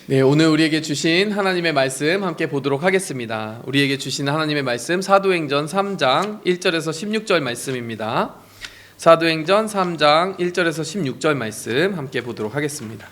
네, 오늘 우리에게 주신 하나님의 말씀 함께 보도록 하겠습니다. 우리에게 주신 하나님의 말씀 사도행전 3장 1절에서 16절 말씀입니다. 사도행전 3장 1절에서 16절 말씀 함께 보도록 하겠습니다.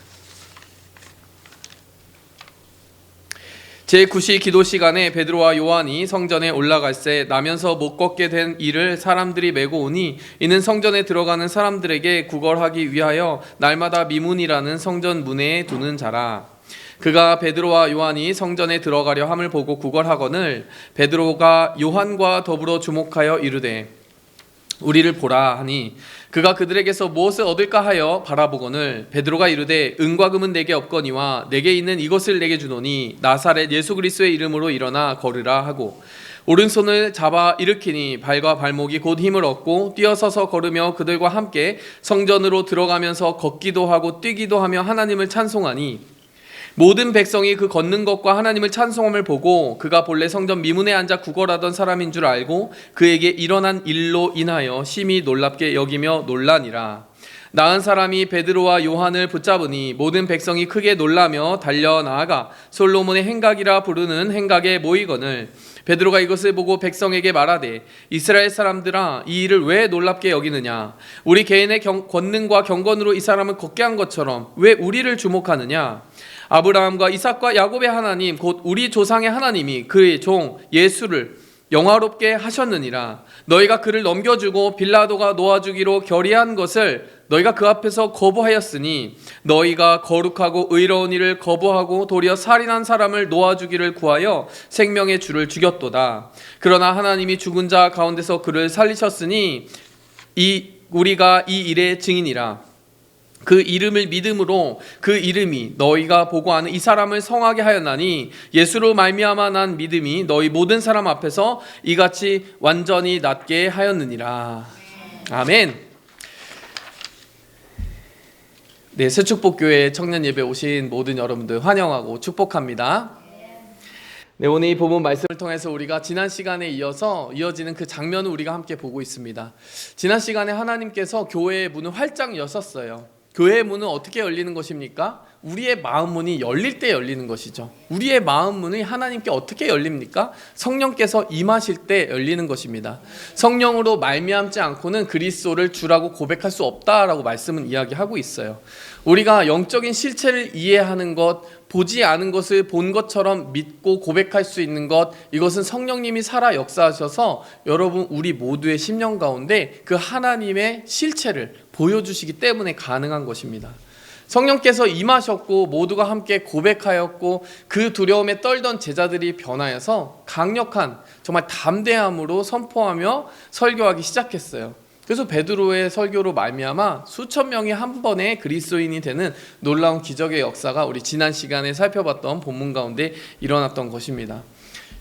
제9시 기도 시간에 베드로와 요한이 성전에 올라갈새 나면서 못 걷게 된 이를 사람들이 메고 오니 이는 성전에 들어가는 사람들에게 구걸하기 위하여 날마다 미문이라는 성전 문에 두는 자라. 그가 베드로와 요한이 성전에 들어가려 함을 보고 구걸하거늘 베드로가 요한과 더불어 주목하여 이르되 우리를 보라 하니 그가 그들에게서 무엇을 얻을까 하여 바라보거늘 베드로가 이르되 은과 금은 내게 없거니와 내게 있는 이것을 내게 주노니 나사렛 예수 그리스도의 이름으로 일어나 걸으라 하고 오른손을 잡아 일으키니 발과 발목이 곧 힘을 얻고 뛰어서서 걸으며 그들과 함께 성전으로 들어가면서 걷기도 하고 뛰기도 하며 하나님을 찬송하니 모든 백성이 그 걷는 것과 하나님을 찬송함을 보고 그가 본래 성전 미문에 앉아 구걸하던 사람인 줄 알고 그에게 일어난 일로 인하여 심히 놀랍게 여기며 놀라니라. 나은 사람이 베드로와 요한을 붙잡으니 모든 백성이 크게 놀라며 달려나아가 솔로몬의 행각이라 부르는 행각에 모이거늘 베드로가 이것을 보고 백성에게 말하되 이스라엘 사람들아 이 일을 왜 놀랍게 여기느냐 우리 개인의 권능과 경건으로 이 사람을 걷게 한 것처럼 왜 우리를 주목하느냐 아브라함과 이삭과 야곱의 하나님 곧 우리 조상의 하나님이 그의 종 예수를 영화롭게 하셨느니라. 너희가 그를 넘겨주고 빌라도가 놓아주기로 결의한 것을 너희가 그 앞에서 거부하였으니 너희가 거룩하고 의로운 일을 거부하고 도리어 살인한 사람을 놓아주기를 구하여 생명의 주를 죽였도다. 그러나 하나님이 죽은 자 가운데서 그를 살리셨으니 우리가 이 일의 증인이라. 그 이름을 믿음으로 그 이름이 너희가 보고 아는 이 사람을 성하게 하였나니 예수로 말미암아 난 믿음이 너희 모든 사람 앞에서 이같이 완전히 낫게 하였느니라. 아멘. 네, 새축복교회 청년 예배 오신 모든 여러분들 환영하고 축복합니다. 네, 오늘 이 본문 말씀을 통해서 우리가 지난 시간에 이어지는 그 장면을 우리가 함께 보고 있습니다. 지난 시간에 하나님께서 교회의 문을 활짝 여셨어요. 교회의 문은 어떻게 열리는 것입니까? 우리의 마음 문이 열릴 때 열리는 것이죠. 우리의 마음 문이 하나님께 어떻게 열립니까? 성령께서 임하실 때 열리는 것입니다. 성령으로 말미암지 않고는 그리스도를 주라고 고백할 수 없다라고 말씀은 이야기하고 있어요. 우리가 영적인 실체를 이해하는 것, 보지 않은 것을 본 것처럼 믿고 고백할 수 있는 것, 이것은 성령님이 살아 역사하셔서 여러분 우리 모두의 심령 가운데 그 하나님의 실체를 보여주시기 때문에 가능한 것입니다. 성령께서 임하셨고 모두가 함께 고백하였고 그 두려움에 떨던 제자들이 변하여서 강력한 정말 담대함으로 선포하며 설교하기 시작했어요. 그래서 베드로의 설교로 말미암아 수천 명이 한 번에 그리스도인이 되는 놀라운 기적의 역사가 우리 지난 시간에 살펴봤던 본문 가운데 일어났던 것입니다.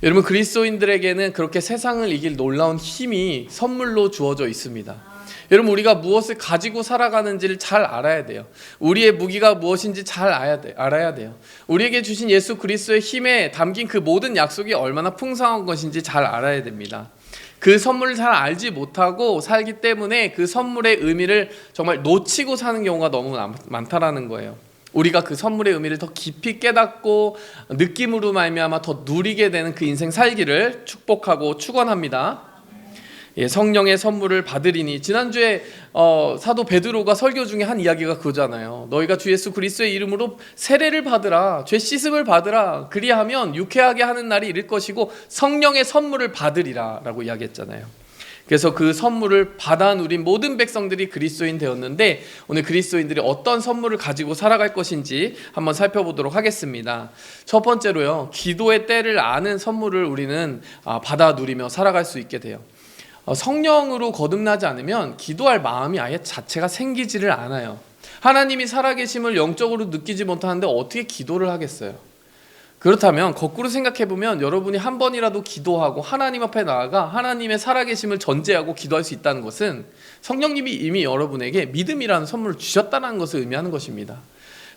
여러분 그리스도인들에게는 그렇게 세상을 이길 놀라운 힘이 선물로 주어져 있습니다. 여러분 우리가 무엇을 가지고 살아가는지를 잘 알아야 돼요. 우리의 무기가 무엇인지 잘 알아야 돼요. 우리에게 주신 예수 그리스도의 힘에 담긴 그 모든 약속이 얼마나 풍성한 것인지 잘 알아야 됩니다. 그 선물을 잘 알지 못하고 살기 때문에 그 선물의 의미를 정말 놓치고 사는 경우가 너무 많다라는 거예요. 우리가 그 선물의 의미를 더 깊이 깨닫고 느낌으로 말미암아 더 누리게 되는 그 인생 살기를 축복하고 축원합니다. 예, 성령의 선물을 받으리니 지난주에 사도 베드로가 설교 중에 한 이야기가 그거잖아요. 너희가 주 예수 그리스도의 이름으로 세례를 받으라, 죄 씻음을 받으라, 그리하면 유쾌하게 하는 날이 이를 것이고 성령의 선물을 받으리라 라고 이야기했잖아요. 그래서 그 선물을 받아 누린 모든 백성들이 그리스도인 되었는데 오늘 그리스도인들이 어떤 선물을 가지고 살아갈 것인지 한번 살펴보도록 하겠습니다. 첫 번째로요, 기도의 때를 아는 선물을 우리는 받아 누리며 살아갈 수 있게 돼요. 성령으로 거듭나지 않으면 기도할 마음이 아예 자체가 생기지를 않아요. 하나님이 살아계심을 영적으로 느끼지 못하는데 어떻게 기도를 하겠어요? 그렇다면 거꾸로 생각해보면 여러분이 한 번이라도 기도하고 하나님 앞에 나아가 하나님의 살아계심을 전제하고 기도할 수 있다는 것은 성령님이 이미 여러분에게 믿음이라는 선물을 주셨다는 것을 의미하는 것입니다.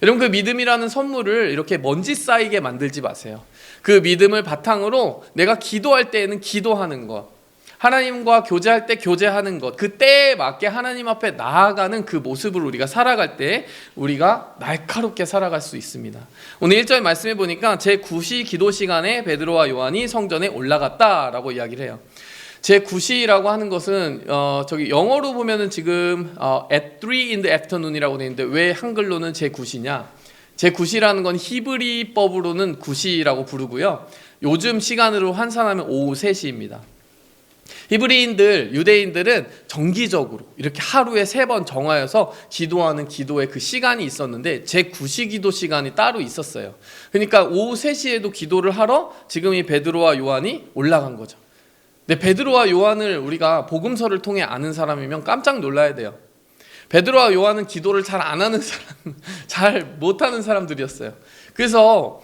여러분 그 믿음이라는 선물을 이렇게 먼지 쌓이게 만들지 마세요. 그 믿음을 바탕으로 내가 기도할 때에는 기도하는 것, 하나님과 교제할 때 교제하는 것, 그 때에 맞게 하나님 앞에 나아가는 그 모습을 우리가 살아갈 때 우리가 날카롭게 살아갈 수 있습니다. 오늘 1절 말씀해 보니까 제9시 기도 시간에 베드로와 요한이 성전에 올라갔다라고 이야기를 해요. 제9시라고 하는 것은 저기 영어로 보면은 지금 at 3 in the afternoon이라고 되어 있는데 왜 한글로는 제9시냐? 제9시라는 건 히브리법으로는 9시라고 부르고요. 요즘 시간으로 환산하면 오후 3시입니다. 히브리인들, 유대인들은 정기적으로 이렇게 하루에 3번 정하여서 기도하는 기도의 그 시간이 있었는데 제9시 기도 시간이 따로 있었어요. 그러니까 오후 3시에도 기도를 하러 지금 이 베드로와 요한이 올라간 거죠. 근데 베드로와 요한을 우리가 복음서를 통해 아는 사람이면 깜짝 놀라야 돼요. 베드로와 요한은 기도를 잘 안 하는 사람, 잘 못하는 사람들이었어요. 그래서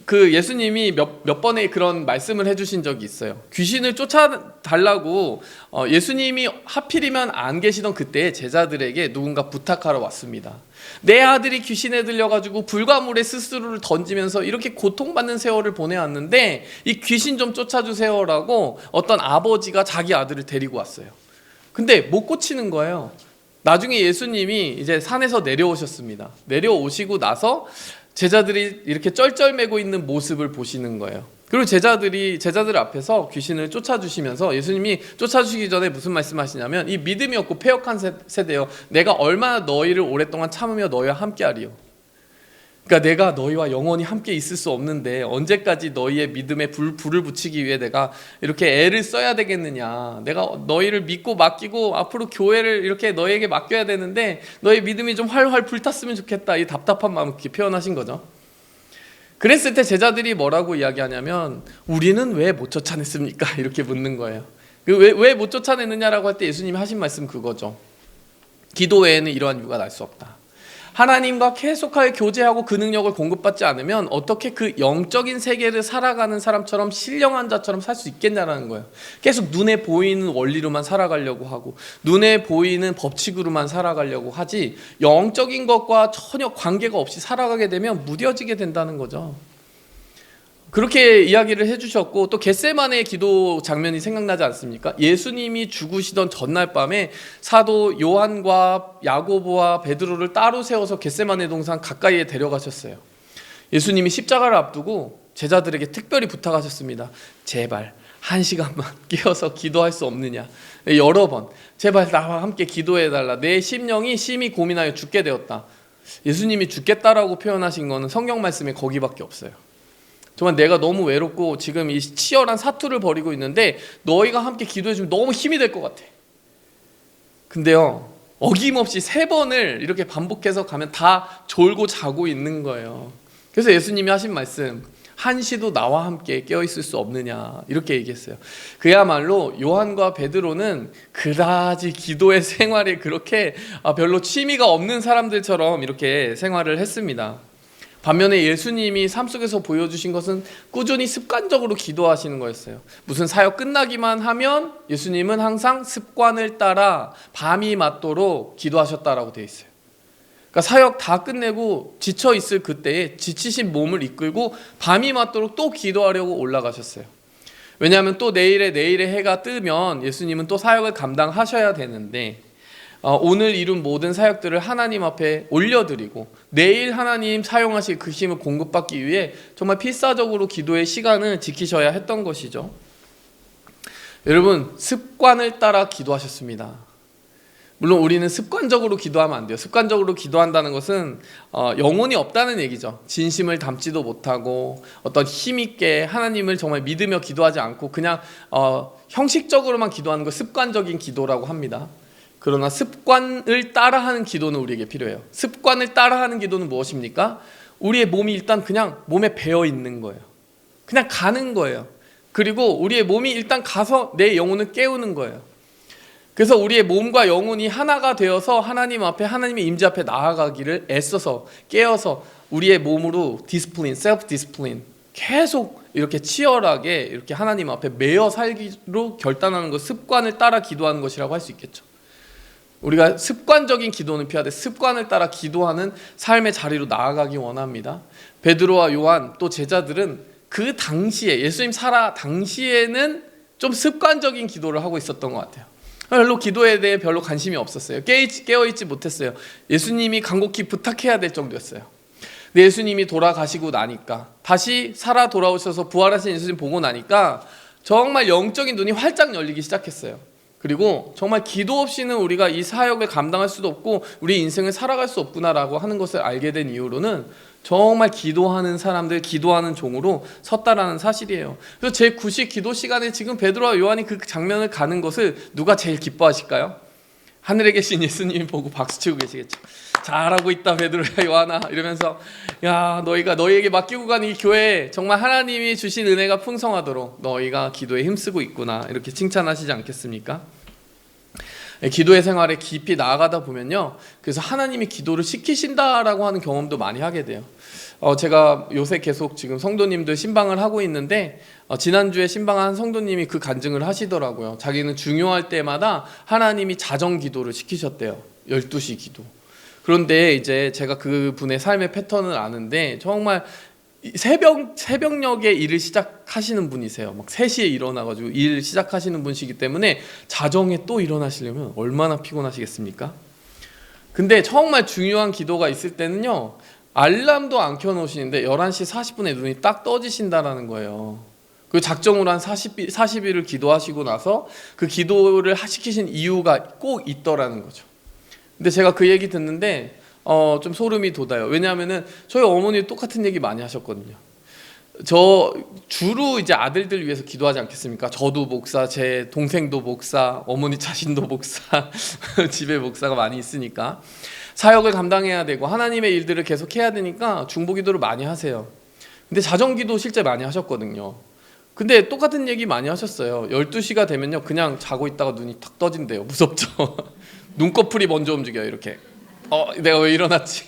그 예수님이 몇 번의 그런 말씀을 해주신 적이 있어요. 귀신을 쫓아달라고 예수님이 하필이면 안 계시던 그때 제자들에게 누군가 부탁하러 왔습니다. 내 아들이 귀신에 들려가지고 불가물에 스스로를 던지면서 이렇게 고통받는 세월을 보내왔는데 이 귀신 좀 쫓아주세요라고 어떤 아버지가 자기 아들을 데리고 왔어요. 근데 못 고치는 거예요. 나중에 예수님이 이제 산에서 내려오셨습니다. 내려오시고 나서 제자들이 이렇게 쩔쩔매고 있는 모습을 보시는 거예요. 그리고 제자들 앞에서 귀신을 쫓아주시면서 예수님이 쫓아주시기 전에 무슨 말씀하시냐면 이 믿음이 없고 패역한 세대여 내가 얼마나 너희를 오랫동안 참으며 너희와 함께하리요. 그러니까 내가 너희와 영원히 함께 있을 수 없는데 언제까지 너희의 믿음에 불을 붙이기 위해 내가 이렇게 애를 써야 되겠느냐. 내가 너희를 믿고 맡기고 앞으로 교회를 이렇게 너희에게 맡겨야 되는데 너희 믿음이 좀 활활 불탔으면 좋겠다. 이 답답한 마음을 이렇게 표현하신 거죠. 그랬을 때 제자들이 뭐라고 이야기하냐면 우리는 왜 못 쫓아냈습니까? 이렇게 묻는 거예요. 왜 못 쫓아냈느냐라고 할 때 예수님이 하신 말씀 그거죠. 기도 외에는 이러한 이유가 날 수 없다. 하나님과 계속하여 교제하고 그 능력을 공급받지 않으면 어떻게 그 영적인 세계를 살아가는 사람처럼 신령한 자처럼 살 수 있겠냐라는 거예요. 계속 눈에 보이는 원리로만 살아가려고 하고 눈에 보이는 법칙으로만 살아가려고 하지 영적인 것과 전혀 관계가 없이 살아가게 되면 무뎌지게 된다는 거죠. 그렇게 이야기를 해주셨고 또 겟세마네 기도 장면이 생각나지 않습니까? 예수님이 죽으시던 전날 밤에 사도 요한과 야고보와 베드로를 따로 세워서 겟세마네 동산 가까이에 데려가셨어요. 예수님이 십자가를 앞두고 제자들에게 특별히 부탁하셨습니다. 제발 1시간만 깨어서 기도할 수 없느냐. 여러 번 제발 나와 함께 기도해달라. 내 심령이 심히 고민하여 죽게 되었다. 예수님이 죽겠다라고 표현하신 거는 성경 말씀에 거기밖에 없어요. 정말 내가 너무 외롭고 지금 이 치열한 사투를 벌이고 있는데 너희가 함께 기도해주면 너무 힘이 될 것 같아. 근데요 어김없이 3번을 이렇게 반복해서 가면 다 졸고 자고 있는 거예요. 그래서 예수님이 하신 말씀 1시도 나와 함께 깨어있을 수 없느냐 이렇게 얘기했어요. 그야말로 요한과 베드로는 그다지 기도의 생활에 그렇게 별로 취미가 없는 사람들처럼 이렇게 생활을 했습니다. 반면에 예수님이 삶 속에서 보여주신 것은 꾸준히 습관적으로 기도하시는 거였어요. 무슨 사역 끝나기만 하면 예수님은 항상 습관을 따라 밤이 맞도록 기도하셨다라고 되어 있어요. 그러니까 사역 다 끝내고 지쳐 있을 그때에 지치신 몸을 이끌고 밤이 맞도록 또 기도하려고 올라가셨어요. 왜냐하면 또 내일의 해가 뜨면 예수님은 또 사역을 감당하셔야 되는데 오늘 이룬 모든 사역들을 하나님 앞에 올려드리고 내일 하나님 사용하실 그 힘을 공급받기 위해 정말 필사적으로 기도의 시간을 지키셔야 했던 것이죠. 여러분 습관을 따라 기도하셨습니다. 물론 우리는 습관적으로 기도하면 안 돼요. 습관적으로 기도한다는 것은 영혼이 없다는 얘기죠. 진심을 담지도 못하고 어떤 힘있게 하나님을 정말 믿으며 기도하지 않고 그냥 형식적으로만 기도하는 걸 습관적인 기도라고 합니다. 그러나 습관을 따라하는 기도는 우리에게 필요해요. 습관을 따라하는 기도는 무엇입니까? 우리의 몸이 일단 그냥 몸에 배어 있는 거예요. 그냥 가는 거예요. 그리고 우리의 몸이 일단 가서 내 영혼을 깨우는 거예요. 그래서 우리의 몸과 영혼이 하나가 되어서 하나님 앞에 하나님의 임재 앞에 나아가기를 애써서 깨어서 우리의 몸으로 디스플린, 셀프 디스플린 계속 이렇게 치열하게 이렇게 하나님 앞에 매어 살기로 결단하는 것, 습관을 따라 기도하는 것이라고 할 수 있겠죠. 우리가 습관적인 기도는 피하되 습관을 따라 기도하는 삶의 자리로 나아가기 원합니다. 베드로와 요한 또 제자들은 그 당시에 예수님 살아 당시에는 좀 습관적인 기도를 하고 있었던 것 같아요. 별로 기도에 대해 별로 관심이 없었어요. 깨어있지 못했어요. 예수님이 간곡히 부탁해야 될 정도였어요. 근데 예수님이 돌아가시고 나니까, 다시 살아 돌아오셔서 부활하신 예수님 보고 나니까 정말 영적인 눈이 활짝 열리기 시작했어요. 그리고 정말 기도 없이는 우리가 이 사역을 감당할 수도 없고 우리 인생을 살아갈 수 없구나라고 하는 것을 알게 된 이후로는 정말 기도하는 사람들, 기도하는 종으로 섰다라는 사실이에요. 그래서 제 9시 기도 시간에 지금 베드로와 요한이 그 장면을 가는 것을 누가 제일 기뻐하실까요? 하늘에 계신 예수님이 보고 박수치고 계시겠죠. 잘하고 있다 베드로야 요한아 이러면서, 야 너희가 너희에게 맡기고 간 이 교회에 정말 하나님이 주신 은혜가 풍성하도록 너희가 기도에 힘쓰고 있구나, 이렇게 칭찬하시지 않겠습니까? 기도의 생활에 깊이 나아가다 보면요, 그래서 하나님이 기도를 시키신다라고 하는 경험도 많이 하게 돼요. 제가 요새 계속 지금 성도님들 신방을 하고 있는데, 지난주에 신방한 성도님이 그 간증을 하시더라고요. 자기는 중요할 때마다 하나님이 자정 기도를 시키셨대요. 12시 기도. 그런데 이제 제가 그 분의 삶의 패턴을 아는데, 정말 새벽녘에 일을 시작하시는 분이세요. 막 3시에 일어나가지고 일 시작하시는 분이시기 때문에 자정에 또 일어나시려면 얼마나 피곤하시겠습니까? 근데 정말 중요한 기도가 있을 때는요, 알람도 안 켜놓으시는데 11시 40분에 눈이 딱 떠지신다라는 거예요. 그 작정으로 한 40일을 기도하시고 나서 그 기도를 시키신 이유가 꼭 있더라는 거죠. 근데 제가 그 얘기 듣는데 좀 소름이 돋아요. 왜냐하면은 저희 어머니 똑같은 얘기 많이 하셨거든요. 저 주로 이제 아들들 위해서 기도하지 않겠습니까? 저도 목사, 제 동생도 목사, 어머니 자신도 목사, 집에 목사가 많이 있으니까 사역을 감당해야 되고 하나님의 일들을 계속 해야 되니까 중보기도를 많이 하세요. 근데 자정기도 실제 많이 하셨거든요. 근데 똑같은 얘기 많이 하셨어요. 12시가 되면요, 그냥 자고 있다가 눈이 탁 떠진대요. 무섭죠? 눈꺼풀이 먼저 움직여요. 이렇게. 내가 왜 일어났지?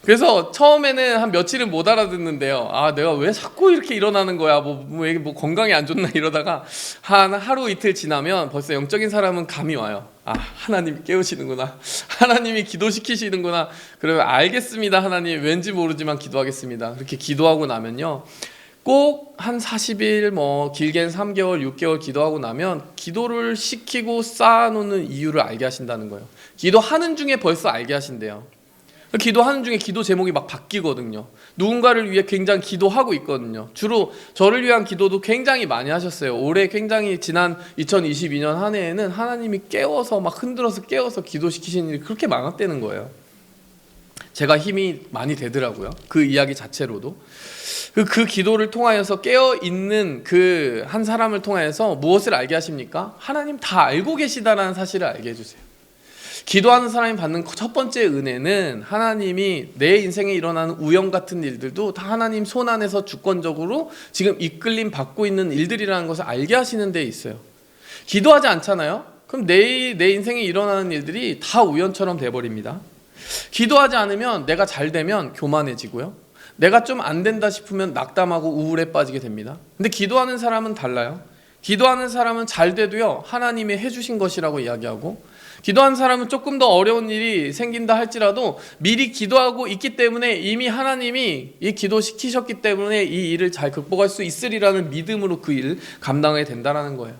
그래서 처음에는 한 며칠은 못 알아듣는데요. 내가 왜 자꾸 이렇게 일어나는 거야? 뭐 건강이 안 좋나 이러다가 한 하루 이틀 지나면 벌써 영적인 사람은 감이 와요. 하나님이 깨우시는구나. 하나님이 기도시키시는구나. 그러면 알겠습니다. 하나님, 왠지 모르지만 기도하겠습니다. 그렇게 기도하고 나면요, 꼭 한 40일, 길게는 3개월, 6개월 기도하고 나면 기도를 시키고 쌓아놓는 이유를 알게 하신다는 거예요. 기도하는 중에 벌써 알게 하신대요. 기도하는 중에 기도 제목이 막 바뀌거든요. 누군가를 위해 굉장히 기도하고 있거든요. 주로 저를 위한 기도도 굉장히 많이 하셨어요. 올해 굉장히 지난 2022년 한 해에는 하나님이 깨워서 막 흔들어서 깨워서 기도시키신 일이 그렇게 많았다는 거예요. 제가 힘이 많이 되더라고요. 그 이야기 자체로도. 그 기도를 통하여서 깨어있는 그 한 사람을 통하여서 무엇을 알게 하십니까? 하나님 다 알고 계시다라는 사실을 알게 해주세요. 기도하는 사람이 받는 첫 번째 은혜는 하나님이 내 인생에 일어나는 우연 같은 일들도 다 하나님 손 안에서 주권적으로 지금 이끌림 받고 있는 일들이라는 것을 알게 하시는 데 있어요. 기도하지 않잖아요? 그럼 내 인생에 일어나는 일들이 다 우연처럼 돼버립니다. 기도하지 않으면 내가 잘 되면 교만해지고요, 내가 좀 안 된다 싶으면 낙담하고 우울에 빠지게 됩니다. 근데 기도하는 사람은 달라요. 기도하는 사람은 잘 돼도요, 하나님이 해주신 것이라고 이야기하고, 기도하는 사람은 조금 더 어려운 일이 생긴다 할지라도 미리 기도하고 있기 때문에 이미 하나님이 이 기도시키셨기 때문에 이 일을 잘 극복할 수 있으리라는 믿음으로 그 일을 감당하게 된다는 거예요.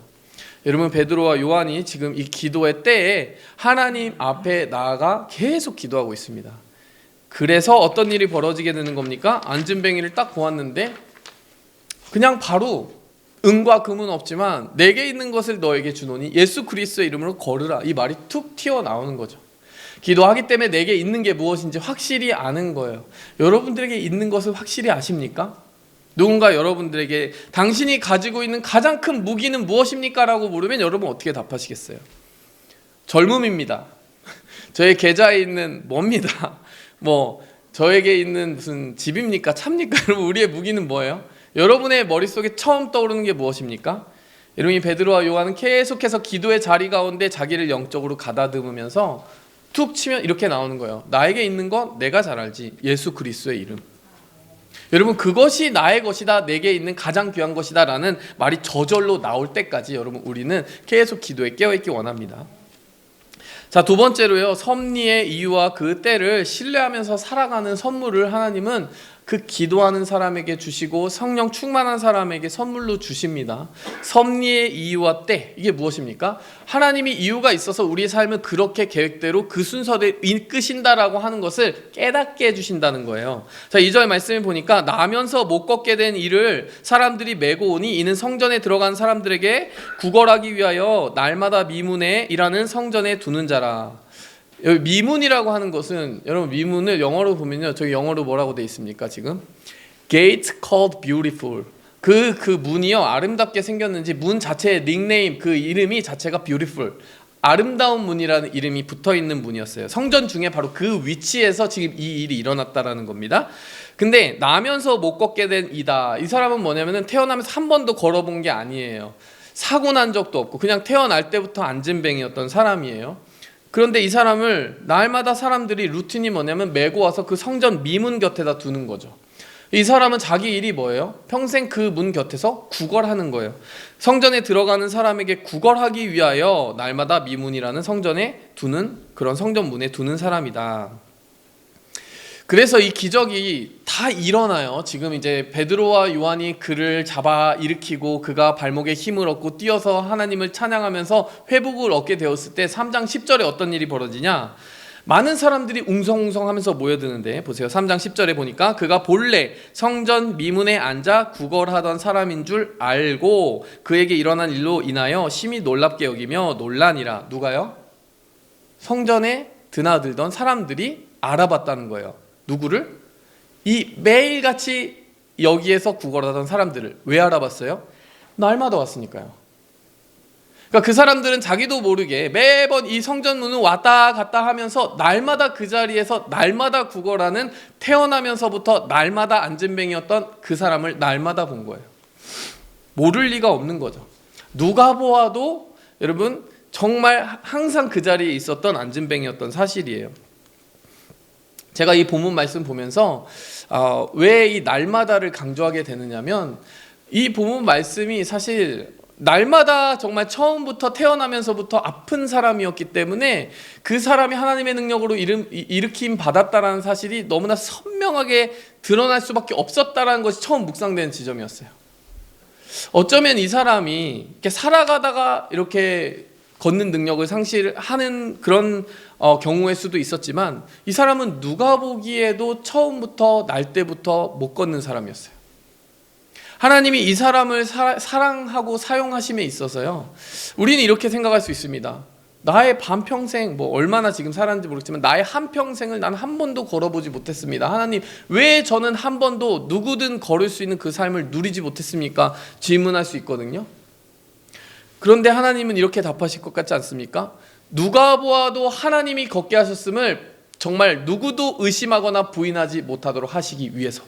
여러분, 베드로와 요한이 지금 이 기도의 때에 하나님 앞에 나아가 계속 기도하고 있습니다. 그래서 어떤 일이 벌어지게 되는 겁니까? 안진뱅이를 딱 보았는데 그냥 바로 은과 금은 없지만 내게 있는 것을 너에게 주노니 예수 그리스도의 이름으로 걸으라, 이 말이 툭 튀어나오는 거죠. 기도하기 때문에 내게 있는 게 무엇인지 확실히 아는 거예요. 여러분들에게 있는 것을 확실히 아십니까? 누군가 여러분들에게 당신이 가지고 있는 가장 큰 무기는 무엇입니까? 라고 물으면 여러분 어떻게 답하시겠어요? 젊음입니다. 저의 계좌에 있는 뭡니다. 저에게 있는 무슨 집입니까? 차입니까? 여러분, 우리의 무기는 뭐예요? 여러분의 머릿속에 처음 떠오르는 게 무엇입니까? 여러분, 베드로와 요한은 계속해서 기도의 자리 가운데 자기를 영적으로 가다듬으면서 툭 치면 이렇게 나오는 거예요. 나에게 있는 건 내가 잘 알지. 예수 그리스도의 이름. 여러분, 그것이 나의 것이다, 내게 있는 가장 귀한 것이다 라는 말이 저절로 나올 때까지 여러분, 우리는 계속 기도에 깨어있기 원합니다. 자, 두 번째로요, 섭리의 이유와 그 때를 신뢰하면서 살아가는 선물을 하나님은 그 기도하는 사람에게 주시고 성령 충만한 사람에게 선물로 주십니다. 섭리의 이유와 때, 이게 무엇입니까? 하나님이 이유가 있어서 우리의 삶을 그렇게 계획대로 그 순서대로 이끄신다라고 하는 것을 깨닫게 해주신다는 거예요. 자, 2절 말씀을 보니까 나면서 못 걷게 된 이를 사람들이 메고 오니 이는 성전에 들어간 사람들에게 구걸하기 위하여 날마다 미문에 일하는 성전에 두는 자라. 여기 미문이라고 하는 것은, 여러분 미문을 영어로 보면요, 저기 영어로 뭐라고 돼 있습니까 지금? Gate called beautiful. 그 문이요, 아름답게 생겼는지 문 자체의 닉네임, 그 이름이 자체가 beautiful, 아름다운 문이라는 이름이 붙어있는 문이었어요. 성전 중에 바로 그 위치에서 지금 이 일이 일어났다라는 겁니다. 근데 나면서 못 걷게 된 이다. 이 사람은 뭐냐면은 태어나면서 한 번도 걸어본 게 아니에요. 사고 난 적도 없고 그냥 태어날 때부터 안진뱅이였던 사람이에요. 그런데 이 사람을 날마다 사람들이 루틴이 뭐냐면 메고 와서 그 성전 미문 곁에다 두는 거죠. 이 사람은 자기 일이 뭐예요? 평생 그 문 곁에서 구걸하는 거예요. 성전에 들어가는 사람에게 구걸하기 위하여 날마다 미문이라는 성전에 두는, 그런 성전 문에 두는 사람이다. 그래서 이 기적이 다 일어나요. 지금 이제 베드로와 요한이 그를 잡아 일으키고 그가 발목에 힘을 얻고 뛰어서 하나님을 찬양하면서 회복을 얻게 되었을 때 3장 10절에 어떤 일이 벌어지냐? 많은 사람들이 웅성웅성하면서 모여드는데 보세요. 3장 10절에 보니까 그가 본래 성전 미문에 앉아 구걸하던 사람인 줄 알고 그에게 일어난 일로 인하여 심히 놀랍게 여기며 논란이라. 누가요? 성전에 드나들던 사람들이 알아봤다는 거예요. 누구를? 이 매일같이 여기에서 구걸하던 사람들을. 왜 알아봤어요? 날마다 왔으니까요. 그러니까 그 사람들은 자기도 모르게 매번 이 성전문을 왔다 갔다 하면서 날마다 그 자리에서 날마다 구걸하는, 태어나면서부터 날마다 안진뱅이였던 그 사람을 날마다 본 거예요. 모를 리가 없는 거죠. 누가 보아도 여러분 정말 항상 그 자리에 있었던 안진뱅이였던 사실이에요. 제가 이 본문 말씀 보면서 왜 이 날마다를 강조하게 되느냐면, 이 본문 말씀이 사실 날마다 정말 처음부터 태어나면서부터 아픈 사람이었기 때문에 그 사람이 하나님의 능력으로 일으킴 받았다라는 사실이 너무나 선명하게 드러날 수밖에 없었다라는 것이 처음 묵상되는 지점이었어요. 어쩌면 이 사람이 이렇게 살아가다가 이렇게 걷는 능력을 상실하는 그런 경우일 수도 있었지만, 이 사람은 누가 보기에도 처음부터 날 때부터 못 걷는 사람이었어요. 하나님이 이 사람을 사랑하고 사용하심에 있어서요, 우리는 이렇게 생각할 수 있습니다. 나의 반평생, 뭐 얼마나 지금 살았는지 모르겠지만 나의 한평생을 난 한 번도 걸어보지 못했습니다. 하나님, 왜 저는 한 번도 누구든 걸을 수 있는 그 삶을 누리지 못했습니까? 질문할 수 있거든요. 그런데 하나님은 이렇게 답하실 것 같지 않습니까? 누가 보아도 하나님이 걷게 하셨음을 정말 누구도 의심하거나 부인하지 못하도록 하시기 위해서,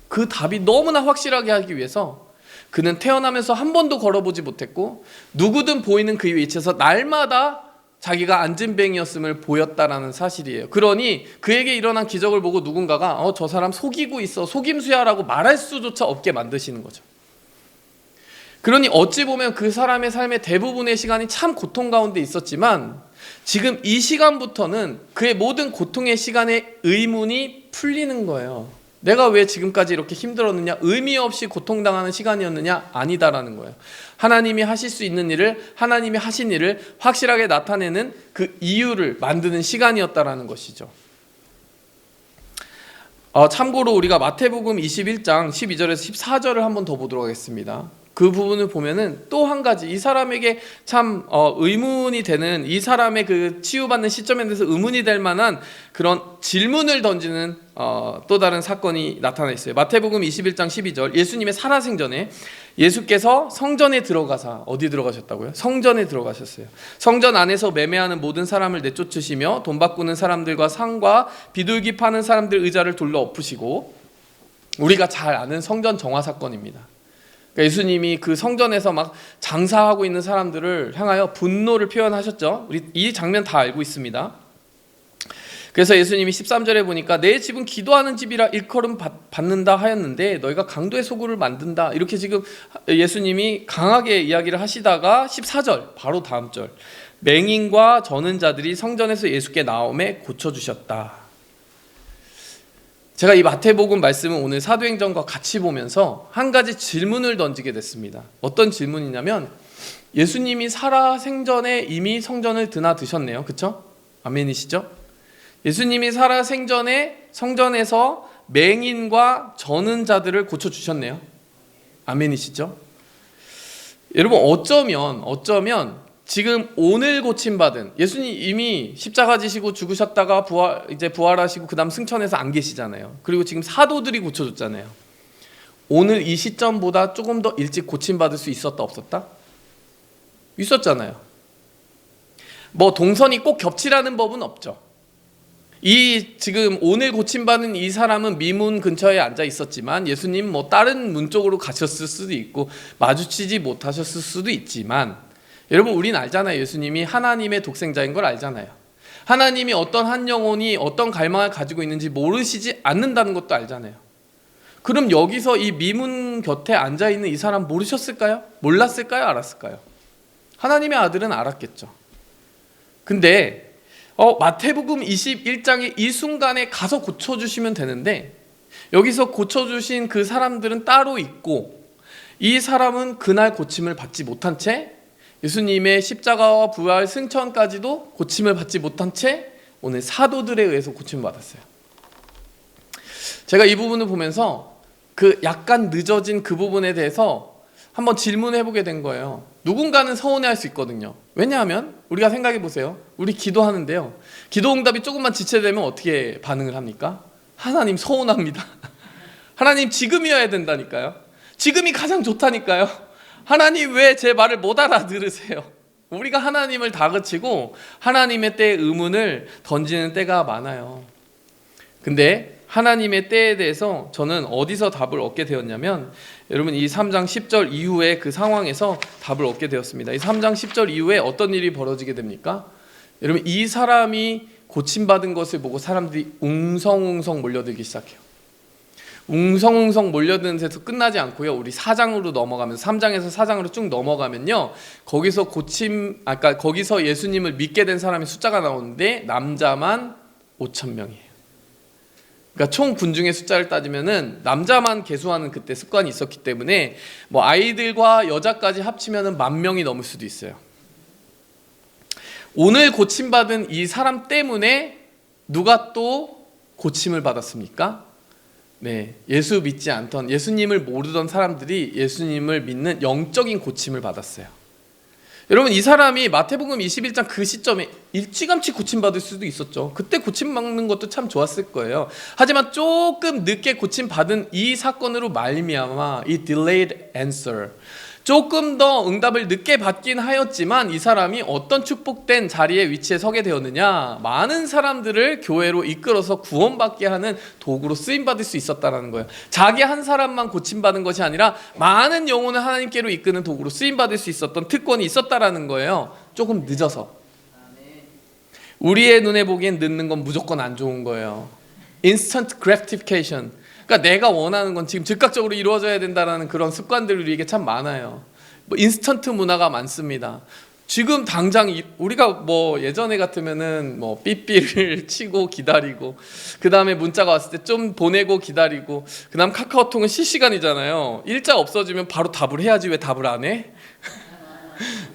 그 답이 너무나 확실하게 하기 위해서 그는 태어나면서 한 번도 걸어보지 못했고 누구든 보이는 그 위치에서 날마다 자기가 안진뱅이였음을 보였다라는 사실이에요. 그러니 그에게 일어난 기적을 보고 누군가가 저 사람 속이고 있어, 속임수야라고 말할 수조차 없게 만드시는 거죠. 그러니 어찌 보면 그 사람의 삶의 대부분의 시간이 참 고통 가운데 있었지만, 지금 이 시간부터는 그의 모든 고통의 시간의 의문이 풀리는 거예요. 내가 왜 지금까지 이렇게 힘들었느냐, 의미 없이 고통당하는 시간이었느냐? 아니다라는 거예요. 하나님이 하실 수 있는 일을, 하나님이 하신 일을 확실하게 나타내는 그 이유를 만드는 시간이었다라는 것이죠. 참고로 우리가 마태복음 21장 12절에서 14절을 한번 더 보도록 하겠습니다. 그 부분을 보면은 또 한 가지 이 사람에게 참 의문이 되는, 이 사람의 그 치유받는 시점에 대해서 의문이 될 만한 그런 질문을 던지는 또 다른 사건이 나타나 있어요. 마태복음 21장 12절, 예수님의 살아생전에 예수께서 성전에 들어가사, 어디 들어가셨다고요? 성전에 들어가셨어요. 성전 안에서 매매하는 모든 사람을 내쫓으시며 돈 바꾸는 사람들과 상과 비둘기 파는 사람들 의자를 둘러 엎으시고, 우리가 잘 아는 성전 정화 사건입니다. 예수님이 그 성전에서 막 장사하고 있는 사람들을 향하여 분노를 표현하셨죠. 우리 이 장면 다 알고 있습니다. 그래서 예수님이 13절에 보니까 내 집은 기도하는 집이라 일컬음 받는다 하였는데 너희가 강도의 소굴을 만든다, 이렇게 지금 예수님이 강하게 이야기를 하시다가 14절 바로 다음 절, 맹인과 저는 자들이 성전에서 예수께 나오매 고쳐주셨다. 제가 이 마태복음 말씀을 오늘 사도행전과 같이 보면서 한 가지 질문을 던지게 됐습니다. 어떤 질문이냐면, 예수님이 살아생전에 이미 성전을 드나드셨네요. 그렇죠? 아멘이시죠? 예수님이 살아생전에 성전에서 맹인과 저는 자들을 고쳐주셨네요. 아멘이시죠? 여러분, 어쩌면 지금 오늘 고침받은, 예수님 이미 십자가 지시고 죽으셨다가 부활하시고 그 다음 승천해서 안 계시잖아요. 그리고 지금 사도들이 고쳐줬잖아요. 오늘 이 시점보다 조금 더 일찍 고침받을 수 있었다 없었다? 있었잖아요. 뭐 동선이 꼭 겹치라는 법은 없죠. 지금 오늘 고침받은 이 사람은 미문 근처에 앉아 있었지만, 예수님 뭐 다른 문 쪽으로 가셨을 수도 있고 마주치지 못하셨을 수도 있지만, 여러분, 우린 알잖아요. 예수님이 하나님의 독생자인 걸 알잖아요. 하나님이 어떤 한 영혼이 어떤 갈망을 가지고 있는지 모르시지 않는다는 것도 알잖아요. 그럼 여기서 이 미문 곁에 앉아있는 이 사람 모르셨을까요? 몰랐을까요? 알았을까요? 하나님의 아들은 알았겠죠. 근데 마태복음 21장의 이 순간에 가서 고쳐주시면 되는데, 여기서 고쳐주신 그 사람들은 따로 있고, 이 사람은 그날 고침을 받지 못한 채, 예수님의 십자가와 부활 승천까지도 고침을 받지 못한 채 오늘 사도들에 의해서 고침을 받았어요. 제가 이 부분을 보면서 그 약간 늦어진 그 부분에 대해서 한번 질문해 보게 된 거예요. 누군가는 서운해할 수 있거든요. 왜냐하면 우리가 생각해 보세요. 우리 기도하는데요, 기도 응답이 조금만 지체되면 어떻게 반응을 합니까? 하나님 서운합니다. 하나님 지금이어야 된다니까요. 지금이 가장 좋다니까요. 하나님 왜 제 말을 못 알아들으세요? 우리가 하나님을 다그치고 하나님의 때에 의문을 던지는 때가 많아요. 근데 하나님의 때에 대해서 저는 어디서 답을 얻게 되었냐면, 여러분, 이 3장 10절 이후에 그 상황에서 답을 얻게 되었습니다. 이 3장 10절 이후에 어떤 일이 벌어지게 됩니까? 여러분, 이 사람이 고침받은 것을 보고 사람들이 웅성웅성 몰려들기 시작해요. 웅성웅성 몰려드는 데서 끝나지 않고요, 우리 4장으로 넘어가면서 3장에서 4장으로 쭉 넘어가면요, 거기서 예수님을 믿게 된 사람의 숫자가 나오는데 남자만 5,000명이에요. 그러니까 총 군중의 숫자를 따지면은 남자만 계수하는 그때 습관이 있었기 때문에 뭐 아이들과 여자까지 합치면은 10,000명이 넘을 수도 있어요. 오늘 고침받은 이 사람 때문에 누가 또 고침을 받았습니까? 네, 예수 믿지 않던, 예수님을 모르던 사람들이 예수님을 믿는 영적인 고침을 받았어요. 여러분, 이 사람이 마태복음 21장 그 시점에 일찌감치 고침받을 수도 있었죠. 그때 고침받는 것도 참 좋았을 거예요. 하지만 조금 늦게 고침받은 이 사건으로 말미암아 이 delayed answer, 조금 더 응답을 늦게 받긴 하였지만 이 사람이 어떤 축복된 자리에 위치에 서게 되었느냐, 많은 사람들을 교회로 이끌어서 구원받게 하는 도구로 쓰임받을 수 있었다는 거예요. 자기 한 사람만 고침받은 것이 아니라 많은 영혼을 하나님께로 이끄는 도구로 쓰임받을 수 있었던 특권이 있었다는 거예요. 조금 늦어서. 우리의 눈에 보기엔 늦는 건 무조건 안 좋은 거예요. Instant gratification, 그러니까 내가 원하는 건 지금 즉각적으로 이루어져야 된다는 그런 습관들이 우리에게 참 많아요. 뭐 인스턴트 문화가 많습니다. 지금 당장 우리가 뭐 예전에 같으면은 뭐 삐삐를 치고 기다리고, 그 다음에 문자가 왔을 때 좀 보내고 기다리고, 그 다음 카카오톡은 실시간이잖아요. 일자 없어지면 바로 답을 해야지 왜 답을 안 해?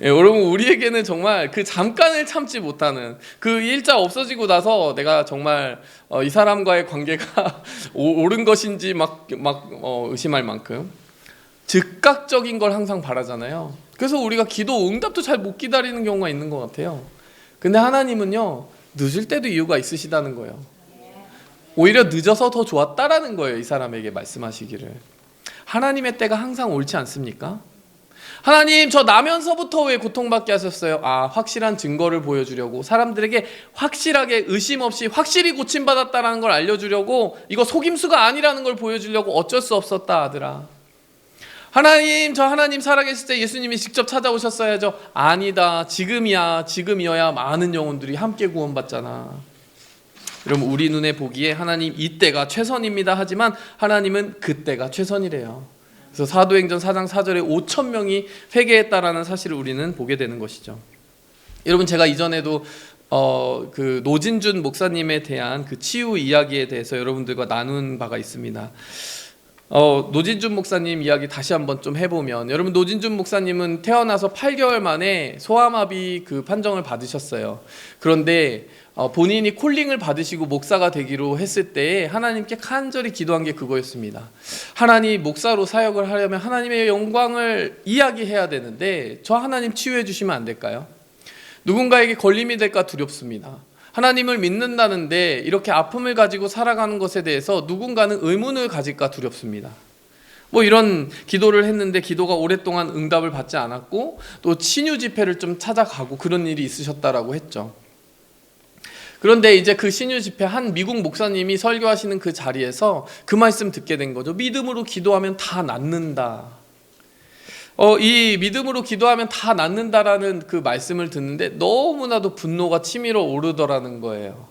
예, 여러분, 우리에게는 정말 그 잠깐을 참지 못하는, 그 일자 없어지고 나서 내가 정말 이 사람과의 관계가 옳은 것인지 의심할 만큼 즉각적인 걸 항상 바라잖아요. 그래서 우리가 기도 응답도 잘 못 기다리는 경우가 있는 것 같아요. 근데 하나님은요, 늦을 때도 이유가 있으시다는 거예요. 오히려 늦어서 더 좋았다라는 거예요. 이 사람에게 말씀하시기를. 하나님의 때가 항상 옳지 않습니까? 하나님, 저 나면서부터 왜 고통받게 하셨어요? 확실한 증거를 보여주려고, 사람들에게 확실하게 의심 없이 확실히 고침받았다는 걸 알려주려고, 이거 속임수가 아니라는 걸 보여주려고 어쩔 수 없었다 아들아. 하나님, 저 하나님 살아계실 때 예수님이 직접 찾아오셨어야죠. 아니다, 지금이어야 많은 영혼들이 함께 구원받잖아. 여러분, 우리 눈에 보기에 하나님 이때가 최선입니다 하지만 하나님은 그때가 최선이래요. 그래서 사도행전 4장 4절에 5,000명이 회개했다라는 사실을 우리는 보게 되는 것이죠. 여러분, 제가 이전에도 그 노진준 목사님에 대한 그 치유 이야기에 대해서 여러분들과 나눈 바가 있습니다. 노진준 목사님 이야기 다시 한번 좀 해보면, 여러분 노진준 목사님은 태어나서 8개월 만에 소아마비 그 판정을 받으셨어요. 그런데 본인이 콜링을 받으시고 목사가 되기로 했을 때 하나님께 간절히 기도한 게 그거였습니다. 하나님, 목사로 사역을 하려면 하나님의 영광을 이야기해야 되는데 저 하나님 치유해 주시면 안 될까요? 누군가에게 걸림이 될까 두렵습니다. 하나님을 믿는다는데 이렇게 아픔을 가지고 살아가는 것에 대해서 누군가는 의문을 가질까 두렵습니다. 뭐 이런 기도를 했는데 기도가 오랫동안 응답을 받지 않았고, 또 치유 집회를 좀 찾아가고 그런 일이 있으셨다라고 했죠. 그런데 이제 그 신유 집회 한 미국 목사님이 설교하시는 그 자리에서 그 말씀 듣게 된 거죠. 믿음으로 기도하면 다 낫는다. 이 믿음으로 기도하면 다 낫는다라는 그 말씀을 듣는데 너무나도 분노가 치밀어 오르더라는 거예요.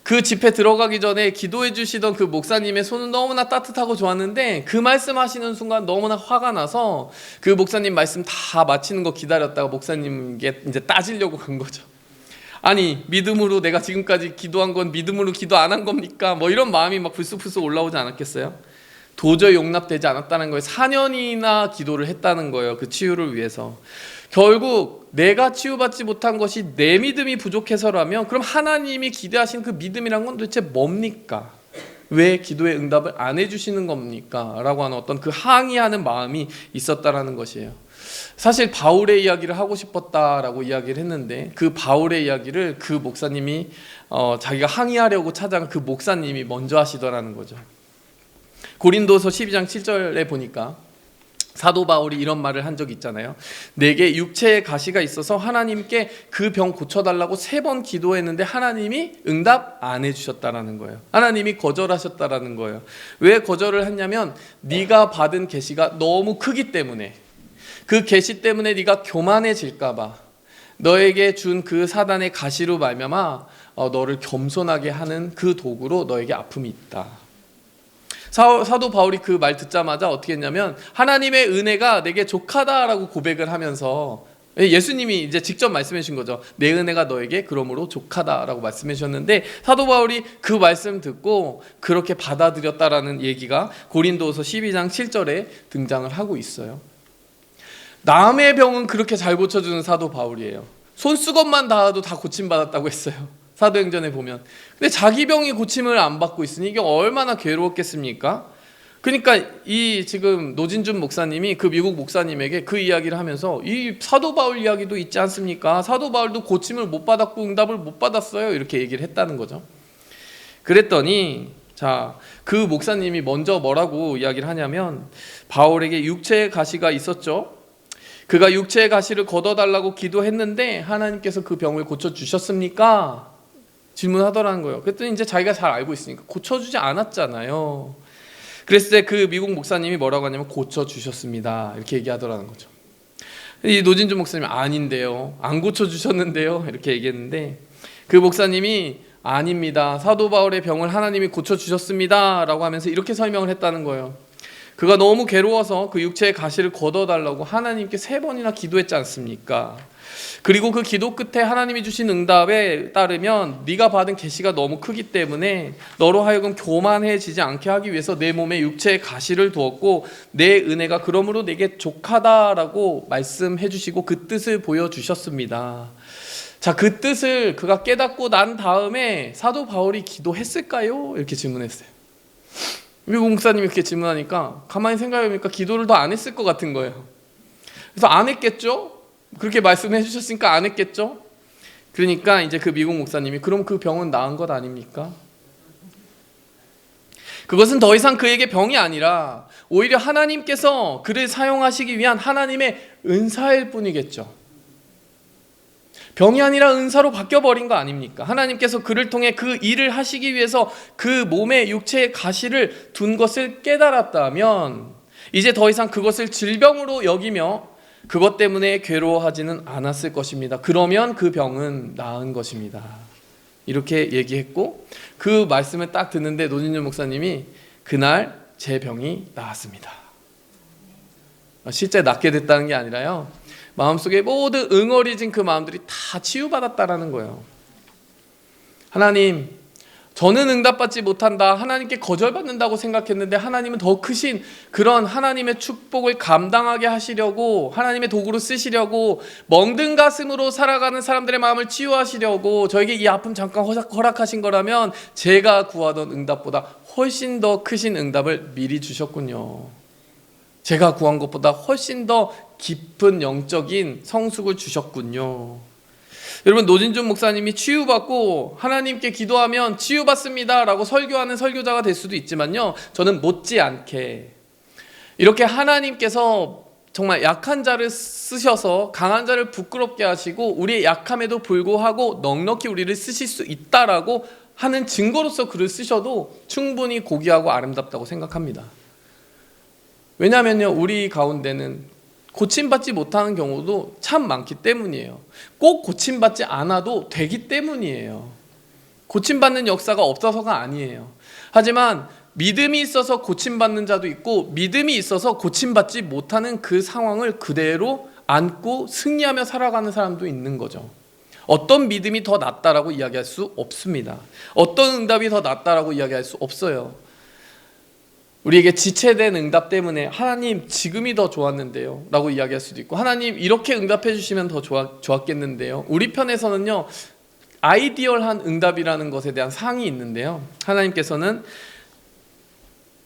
그 집회 들어가기 전에 기도해 주시던 그 목사님의 손은 너무나 따뜻하고 좋았는데 그 말씀하시는 순간 너무나 화가 나서 그 목사님 말씀 다 마치는 거 기다렸다가 목사님께 이제 따지려고 간 거죠. 아니, 믿음으로 내가 지금까지 기도한 건 믿음으로 기도 안 한 겁니까? 뭐 이런 마음이 막 불쑥불쑥 올라오지 않았겠어요? 도저히 용납되지 않았다는 거예요. 4년이나 기도를 했다는 거예요. 그 치유를 위해서. 결국 내가 치유받지 못한 것이 내 믿음이 부족해서라면 그럼 하나님이 기대하신 그 믿음이란 건 도대체 뭡니까? 왜 기도의 응답을 안 해주시는 겁니까? 라고 하는 어떤 그 항의하는 마음이 있었다라는 것이에요. 사실 바울의 이야기를 하고 싶었다라고 이야기를 했는데 그 바울의 이야기를 그 목사님이 자기가 항의하려고 찾아간 그 목사님이 먼저 하시더라는 거죠. 고린도서 12장 7절에 보니까 사도 바울이 이런 말을 한 적이 있잖아요. 내게 육체의 가시가 있어서 하나님께 그 병 고쳐달라고 3번 기도했는데 하나님이 응답 안 해주셨다라는 거예요. 하나님이 거절하셨다라는 거예요. 왜 거절을 했냐면 네가 받은 계시가 너무 크기 때문에, 그 계시 때문에 네가 교만해질까 봐, 너에게 준 그 사단의 가시로 말미암아 너를 겸손하게 하는 그 도구로 너에게 아픔이 있다. 사도 바울이 그 말 듣자마자 어떻게 했냐면 하나님의 은혜가 내게 족하다라고 고백을 하면서, 예수님이 이제 직접 말씀해 주신 거죠. 내 은혜가 너에게 그러므로 족하다라고 말씀해 주셨는데 사도 바울이 그 말씀 듣고 그렇게 받아들였다라는 얘기가 고린도서 12장 7절에 등장을 하고 있어요. 남의 병은 그렇게 잘 고쳐주는 사도 바울이에요. 손수건만 닿아도 다 고침받았다고 했어요. 사도행전에 보면. 근데 자기 병이 고침을 안 받고 있으니 이게 얼마나 괴로웠겠습니까? 그러니까 이 지금 노진준 목사님이 그 미국 목사님에게 그 이야기를 하면서 이 사도 바울 이야기도 있지 않습니까? 사도 바울도 고침을 못 받았고 응답을 못 받았어요. 이렇게 얘기를 했다는 거죠. 그랬더니 그 목사님이 먼저 뭐라고 이야기를 하냐면 바울에게 육체의 가시가 있었죠. 그가 육체의 가시를 걷어달라고 기도했는데 하나님께서 그 병을 고쳐주셨습니까? 질문하더라는 거예요. 그랬더니 이제 자기가 잘 알고 있으니까 고쳐주지 않았잖아요. 그랬을 때 그 미국 목사님이 뭐라고 하냐면 고쳐주셨습니다. 이렇게 얘기하더라는 거죠. 이 노진준 목사님이 아닌데요. 안 고쳐주셨는데요. 이렇게 얘기했는데 그 목사님이 아닙니다. 사도 바울의 병을 하나님이 고쳐주셨습니다. 라고 하면서 이렇게 설명을 했다는 거예요. 그가 너무 괴로워서 그 육체의 가시를 걷어달라고 하나님께 3번이나 기도했지 않습니까? 그리고 그 기도 끝에 하나님이 주신 응답에 따르면 네가 받은 계시가 너무 크기 때문에 너로 하여금 교만해지지 않게 하기 위해서 내 몸에 육체의 가시를 두었고 내 은혜가 그러므로 내게 족하다라고 말씀해 주시고 그 뜻을 보여주셨습니다. 자, 그 뜻을 그가 깨닫고 난 다음에 사도 바울이 기도했을까요? 이렇게 질문했어요. 미국 목사님이 그렇게 질문하니까 가만히 생각해보니까 기도를 더 안 했을 것 같은 거예요. 그래서 안 했겠죠? 그렇게 말씀해 주셨으니까 안 했겠죠? 그러니까 이제 그 미국 목사님이 그럼 그 병은 나은 것 아닙니까? 그것은 더 이상 그에게 병이 아니라 오히려 하나님께서 그를 사용하시기 위한 하나님의 은사일 뿐이겠죠. 병이 아니라 은사로 바뀌어버린 거 아닙니까? 하나님께서 그를 통해 그 일을 하시기 위해서 그 몸에 육체의 가시를 둔 것을 깨달았다면 이제 더 이상 그것을 질병으로 여기며 그것 때문에 괴로워하지는 않았을 것입니다. 그러면 그 병은 나은 것입니다. 이렇게 얘기했고 그 말씀을 딱 듣는데 노진준 목사님이 그날 제 병이 나았습니다. 실제 낫게 됐다는 게 아니라요. 마음속에 모든 응어리진 그 마음들이 다 치유받았다라는 거예요. 하나님, 저는 응답받지 못한다, 하나님께 거절받는다고 생각했는데 하나님은 더 크신 그런 하나님의 축복을 감당하게 하시려고, 하나님의 도구로 쓰시려고, 멍든 가슴으로 살아가는 사람들의 마음을 치유하시려고 저에게 이 아픔 잠깐 허락하신 거라면 제가 구하던 응답보다 훨씬 더 크신 응답을 미리 주셨군요. 제가 구한 것보다 훨씬 더 깊은 영적인 성숙을 주셨군요. 여러분, 노진준 목사님이 치유받고 하나님께 기도하면 치유받습니다 라고 설교하는 설교자가 될 수도 있지만요, 저는 못지않게 이렇게 하나님께서 정말 약한 자를 쓰셔서 강한 자를 부끄럽게 하시고 우리의 약함에도 불구하고 넉넉히 우리를 쓰실 수 있다라고 하는 증거로서 글을 쓰셔도 충분히 고귀하고 아름답다고 생각합니다. 왜냐하면요, 우리 가운데는 고침받지 못하는 경우도 참 많기 때문이에요. 꼭 고침받지 않아도 되기 때문이에요. 고침받는 역사가 없어서가 아니에요. 하지만 믿음이 있어서 고침받는 자도 있고 믿음이 있어서 고침받지 못하는 그 상황을 그대로 안고 승리하며 살아가는 사람도 있는 거죠. 어떤 믿음이 더 낫다라고 이야기할 수 없습니다. 어떤 응답이 더 낫다라고 이야기할 수 없어요. 우리에게 지체된 응답 때문에 하나님 지금이 더 좋았는데요 라고 이야기할 수도 있고, 하나님 이렇게 응답해 주시면 더 좋았겠는데요. 우리 편에서는요, 아이디얼한 응답이라는 것에 대한 상이 있는데요, 하나님께서는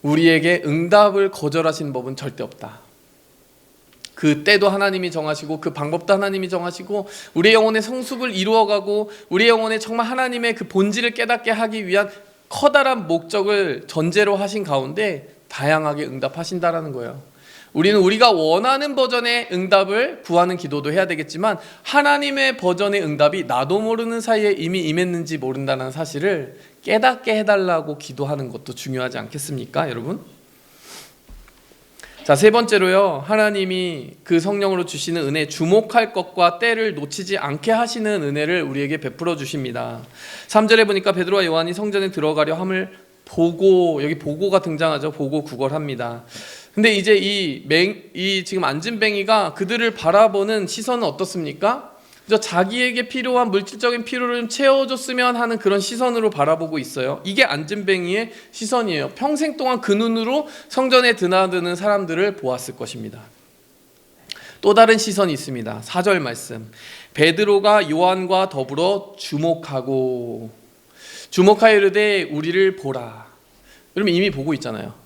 우리에게 응답을 거절하시는 법은 절대 없다. 그 때도 하나님이 정하시고 그 방법도 하나님이 정하시고 우리의 영혼의 성숙을 이루어가고 우리의 영혼에 정말 하나님의 그 본질을 깨닫게 하기 위한 커다란 목적을 전제로 하신 가운데 다양하게 응답하신다라는 거예요. 우리는 우리가 원하는 버전의 응답을 구하는 기도도 해야 되겠지만 하나님의 버전의 응답이 나도 모르는 사이에 이미 임했는지 모른다는 사실을 깨닫게 해달라고 기도하는 것도 중요하지 않겠습니까, 여러분? 자, 세 번째로요, 하나님이 그 성령으로 주시는 은혜, 주목할 것과 때를 놓치지 않게 하시는 은혜를 우리에게 베풀어 주십니다. 3절에 보니까 베드로와 요한이 성전에 들어가려 함을 보고, 여기 보고가 등장하죠. 보고 구걸합니다. 근데 이제 이 지금 앉은 뱅이가 그들을 바라보는 시선은 어떻습니까? 자기에게 필요한 물질적인 필요를 좀 채워줬으면 하는 그런 시선으로 바라보고 있어요. 이게 앉은뱅이의 시선이에요. 평생 동안 그 눈으로 성전에 드나드는 사람들을 보았을 것입니다. 또 다른 시선이 있습니다. 4절 말씀, 베드로가 요한과 더불어 주목하여 이르되 우리를 보라. 여러분, 이미 보고 있잖아요.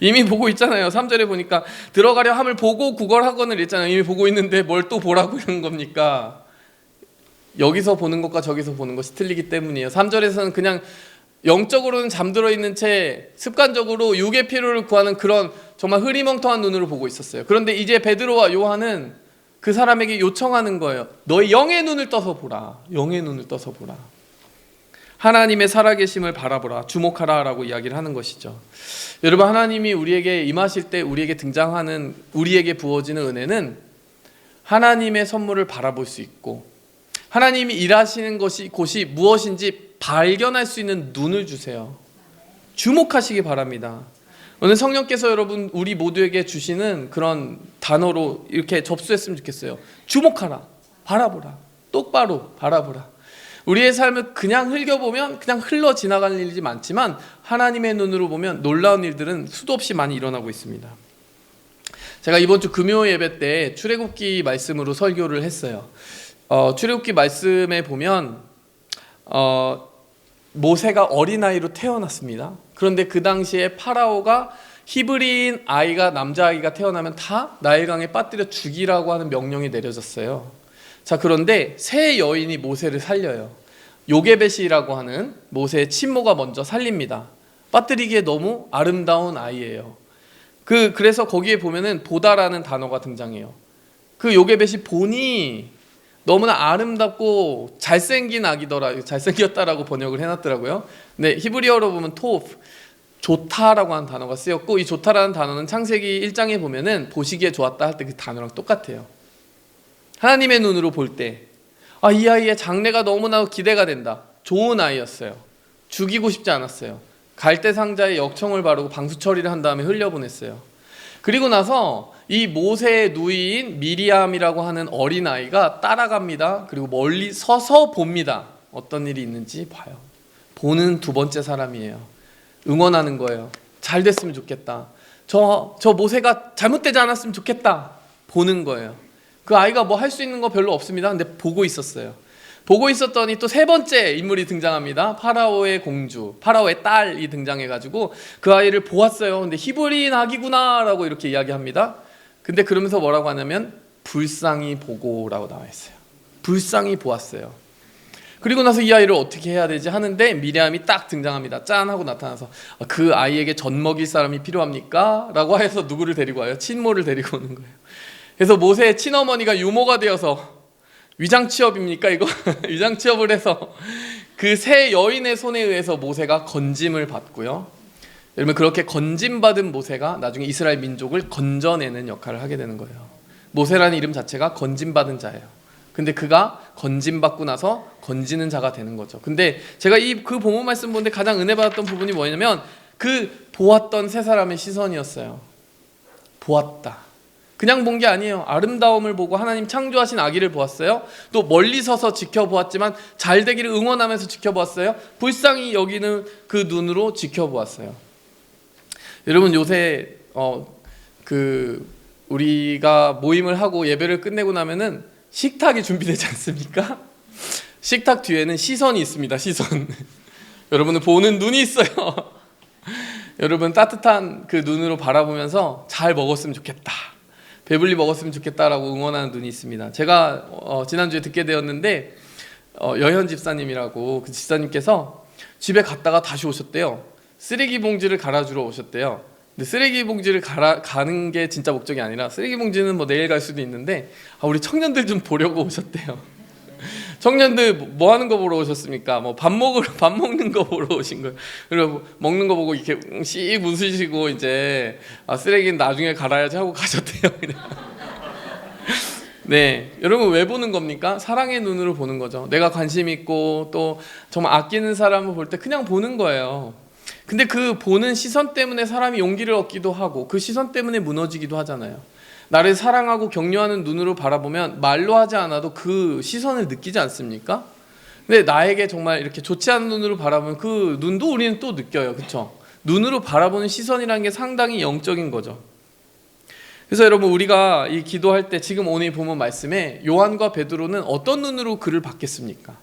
이미 보고 있잖아요. 3절에 보니까 들어가려 함을 보고 구걸하거늘 했잖아요. 이미 보고 있는데 뭘 또 보라고 이런 겁니까? 여기서 보는 것과 저기서 보는 것이 틀리기 때문이에요. 3절에서는 그냥 영적으로는 잠들어 있는 채 습관적으로 육의 필요를 구하는 그런 정말 흐리멍텅한 눈으로 보고 있었어요. 그런데 이제 베드로와 요한은 그 사람에게 요청하는 거예요. 너의 영의 눈을 떠서 보라. 영의 눈을 떠서 보라. 하나님의 살아계심을 바라보라, 주목하라 라고 이야기를 하는 것이죠. 여러분, 하나님이 우리에게 임하실 때 우리에게 등장하는, 우리에게 부어지는 은혜는 하나님의 선물을 바라볼 수 있고 하나님이 일하시는 곳이 무엇인지 발견할 수 있는 눈을 주세요. 주목하시기 바랍니다. 오늘 성령께서 여러분 우리 모두에게 주시는 그런 단어로 이렇게 접수했으면 좋겠어요. 주목하라, 바라보라, 똑바로 바라보라. 우리의 삶을 그냥 흘겨보면 그냥 흘러 지나가는 일이 많지만 하나님의 눈으로 보면 놀라운 일들은 수도 없이 많이 일어나고 있습니다. 제가 이번 주 금요 예배 때 출애굽기 말씀으로 설교를 했어요. 출애굽기 말씀에 보면 모세가 어린아이로 태어났습니다. 그런데 그 당시에 파라오가 히브리인 아이가, 남자아이가 태어나면 다 나일강에 빠뜨려 죽이라고 하는 명령이 내려졌어요. 자, 그런데 세 여인이 모세를 살려요. 요게벳이라고 하는 모세의 친모가 먼저 살립니다. 빠뜨리기에 너무 아름다운 아이예요. 그래서 거기에 보면은 보다라는 단어가 등장해요. 그 요게벳이 보니 너무나 아름답고 잘생긴 아기더라, 잘생겼다라고 번역을 해놨더라고요. 근데 히브리어로 보면 토프, 좋다라고 하는 단어가 쓰였고, 이 좋다라는 단어는 창세기 1장에 보면은 보시기에 좋았다 할 때 그 단어랑 똑같아요. 하나님의 눈으로 볼 때, 이 아이의 장래가 너무나 기대가 된다. 좋은 아이였어요. 죽이고 싶지 않았어요. 갈대 상자에 역청을 바르고 방수 처리를 한 다음에 흘려보냈어요. 그리고 나서 이 모세의 누이인 미리암이라고 하는 어린아이가 따라갑니다. 그리고 멀리 서서 봅니다. 어떤 일이 있는지 봐요. 보는 두 번째 사람이에요. 응원하는 거예요. 잘 됐으면 좋겠다. 저 모세가 잘못되지 않았으면 좋겠다. 보는 거예요. 그 아이가 뭐 할 수 있는 거 별로 없습니다. 근데 보고 있었어요. 보고 있었더니 또 세 번째 인물이 등장합니다. 파라오의 공주, 파라오의 딸이 등장해가지고 그 아이를 보았어요. 근데 히브리인 아기구나 라고 이렇게 이야기합니다. 근데 그러면서 뭐라고 하냐면 불쌍히 보고라고 나와 있어요. 불쌍히 보았어요. 그리고 나서 이 아이를 어떻게 해야 되지 하는데 미리암이 딱 등장합니다. 짠 하고 나타나서 그 아이에게 젖 먹일 사람이 필요합니까? 라고 해서 누구를 데리고 와요? 친모를 데리고 오는 거예요. 그래서 모세의 친어머니가 유모가 되어서 위장 취업입니까 이거? 위장 취업을 해서 그 세 여인의 손에 의해서 모세가 건짐을 받고요. 여러분 그렇게 건짐받은 모세가 나중에 이스라엘 민족을 건져내는 역할을 하게 되는 거예요. 모세라는 이름 자체가 건짐받은 자예요. 근데 그가 건짐받고 나서 건지는 자가 되는 거죠. 근데 제가 그 본문 말씀 보는데 가장 은혜 받았던 부분이 뭐냐면 그 보았던 세 사람의 시선이었어요. 보았다. 그냥 본 게 아니에요. 아름다움을 보고 하나님 창조하신 아기를 보았어요. 또 멀리 서서 지켜보았지만 잘 되기를 응원하면서 지켜보았어요. 불쌍히 여기는 그 눈으로 지켜보았어요. 여러분 요새 우리가 모임을 하고 예배를 끝내고 나면은 식탁이 준비되지 않습니까? 식탁 뒤에는 시선이 있습니다. 시선. 여러분은 보는 눈이 있어요. 여러분 따뜻한 그 눈으로 바라보면서 잘 먹었으면 좋겠다. 배불리 먹었으면 좋겠다라고 응원하는 눈이 있습니다. 제가 지난주에 듣게 되었는데 여현 집사님이라고 그 집사님께서 집에 갔다가 다시 오셨대요. 쓰레기 봉지를 갈아주러 오셨대요. 근데 쓰레기 봉지를 가는 게 진짜 목적이 아니라 쓰레기 봉지는 뭐 내일 갈 수도 있는데 우리 청년들 좀 보려고 오셨대요. 청년들 뭐 하는 거 보러 오셨습니까? 뭐 밥 먹는 거 보러 오신 거예요. 그리고 먹는 거 보고 이렇게 씩 웃으시고 이제 쓰레기는 나중에 갈아야지 하고 가셨대요. 그냥. 네, 여러분 왜 보는 겁니까? 사랑의 눈으로 보는 거죠. 내가 관심 있고 또 정말 아끼는 사람을 볼 때 그냥 보는 거예요. 근데 그 보는 시선 때문에 사람이 용기를 얻기도 하고 그 시선 때문에 무너지기도 하잖아요. 나를 사랑하고 격려하는 눈으로 바라보면 말로 하지 않아도 그 시선을 느끼지 않습니까? 근데 나에게 정말 이렇게 좋지 않은 눈으로 바라보면 그 눈도 우리는 또 느껴요. 그렇죠? 눈으로 바라보는 시선이라는 게 상당히 영적인 거죠. 그래서 여러분 우리가 이 기도할 때 지금 오늘 보면 말씀에 요한과 베드로는 어떤 눈으로 그를 받겠습니까?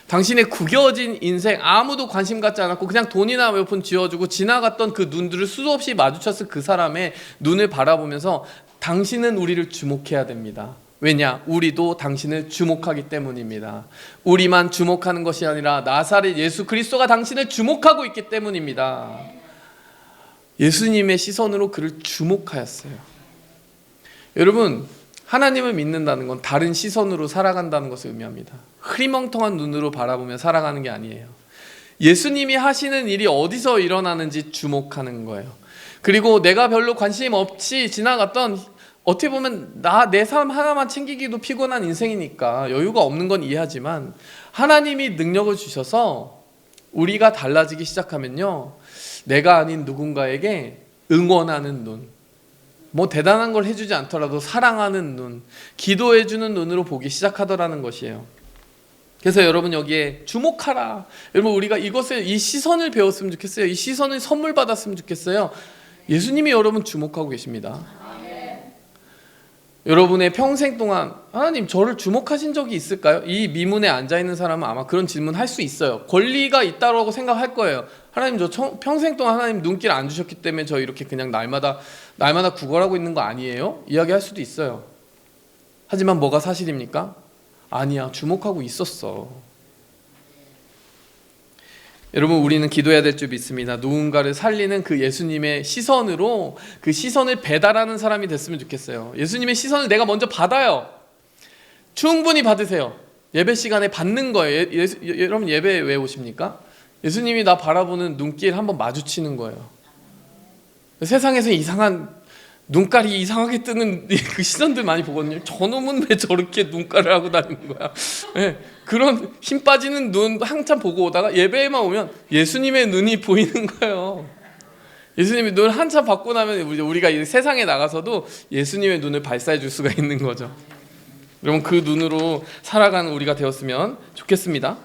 당신의 구겨진 인생 아무도 관심 갖지 않았고 그냥 돈이나 몇 푼 쥐어주고 지나갔던 그 눈들을 수도 없이 마주쳤을 그 사람의 눈을 바라보면서 당신은 우리를 주목해야 됩니다. 왜냐? 우리도 당신을 주목하기 때문입니다. 우리만 주목하는 것이 아니라 나사렛 예수 그리스도가 당신을 주목하고 있기 때문입니다. 예수님의 시선으로 그를 주목하였어요. 여러분 하나님을 믿는다는 건 다른 시선으로 살아간다는 것을 의미합니다. 흐리멍텅한 눈으로 바라보며 살아가는 게 아니에요. 예수님이 하시는 일이 어디서 일어나는지 주목하는 거예요. 그리고 내가 별로 관심 없이 지나갔던 어떻게 보면 내 삶 하나만 챙기기도 피곤한 인생이니까 여유가 없는 건 이해하지만 하나님이 능력을 주셔서 우리가 달라지기 시작하면요. 내가 아닌 누군가에게 응원하는 눈, 뭐 대단한 걸 해주지 않더라도 사랑하는 눈, 기도해주는 눈으로 보기 시작하더라는 것이에요. 그래서 여러분 여기에 주목하라. 여러분 우리가 이 시선을 배웠으면 좋겠어요. 이 시선을 선물 받았으면 좋겠어요. 예수님이 여러분 주목하고 계십니다. 여러분의 평생 동안 하나님 저를 주목하신 적이 있을까요? 이 미문에 앉아있는 사람은 아마 그런 질문 할 수 있어요. 권리가 있다고 생각할 거예요. 하나님 저 평생 동안 하나님 눈길 안 주셨기 때문에 저 이렇게 그냥 날마다 구걸하고 있는 거 아니에요? 이야기할 수도 있어요. 하지만 뭐가 사실입니까? 아니야, 주목하고 있었어. 여러분 우리는 기도해야 될 줄 믿습니다. 누군가를 살리는 그 예수님의 시선으로 그 시선을 배달하는 사람이 됐으면 좋겠어요. 예수님의 시선을 내가 먼저 받아요. 충분히 받으세요. 예배 시간에 받는 거예요. 여러분 예배 왜 오십니까? 예수님이 나 바라보는 눈길 한번 마주치는 거예요. 세상에서 이상한 눈깔이 이상하게 뜨는 그 시선들 많이 보거든요. 저놈은 왜 저렇게 눈깔을 하고 다니는 거야? 네, 그런 힘 빠지는 눈 한참 보고 오다가 예배에만 오면 예수님의 눈이 보이는 거예요. 예수님의 눈을 한참 받고 나면 우리가 이 세상에 나가서도 예수님의 눈을 발사해 줄 수가 있는 거죠. 여러분 그 눈으로 살아가는 우리가 되었으면 좋겠습니다.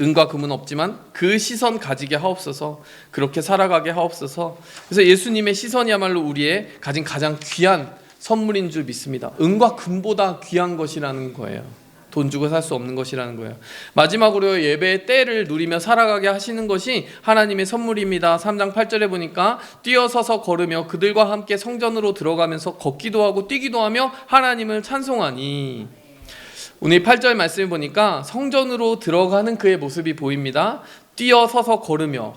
은과 금은 없지만 그 시선 가지게 하옵소서. 그렇게 살아가게 하옵소서. 그래서 예수님의 시선이야말로 우리의 가진 가장 귀한 선물인 줄 믿습니다. 은과 금보다 귀한 것이라는 거예요. 돈 주고 살 수 없는 것이라는 거예요. 마지막으로 예배의 때를 누리며 살아가게 하시는 것이 하나님의 선물입니다. 3장 8절에 보니까 뛰어서서 걸으며 그들과 함께 성전으로 들어가면서 걷기도 하고 뛰기도 하며 하나님을 찬송하니. 오늘 8절 말씀을 보니까 성전으로 들어가는 그의 모습이 보입니다. 뛰어서서 걸으며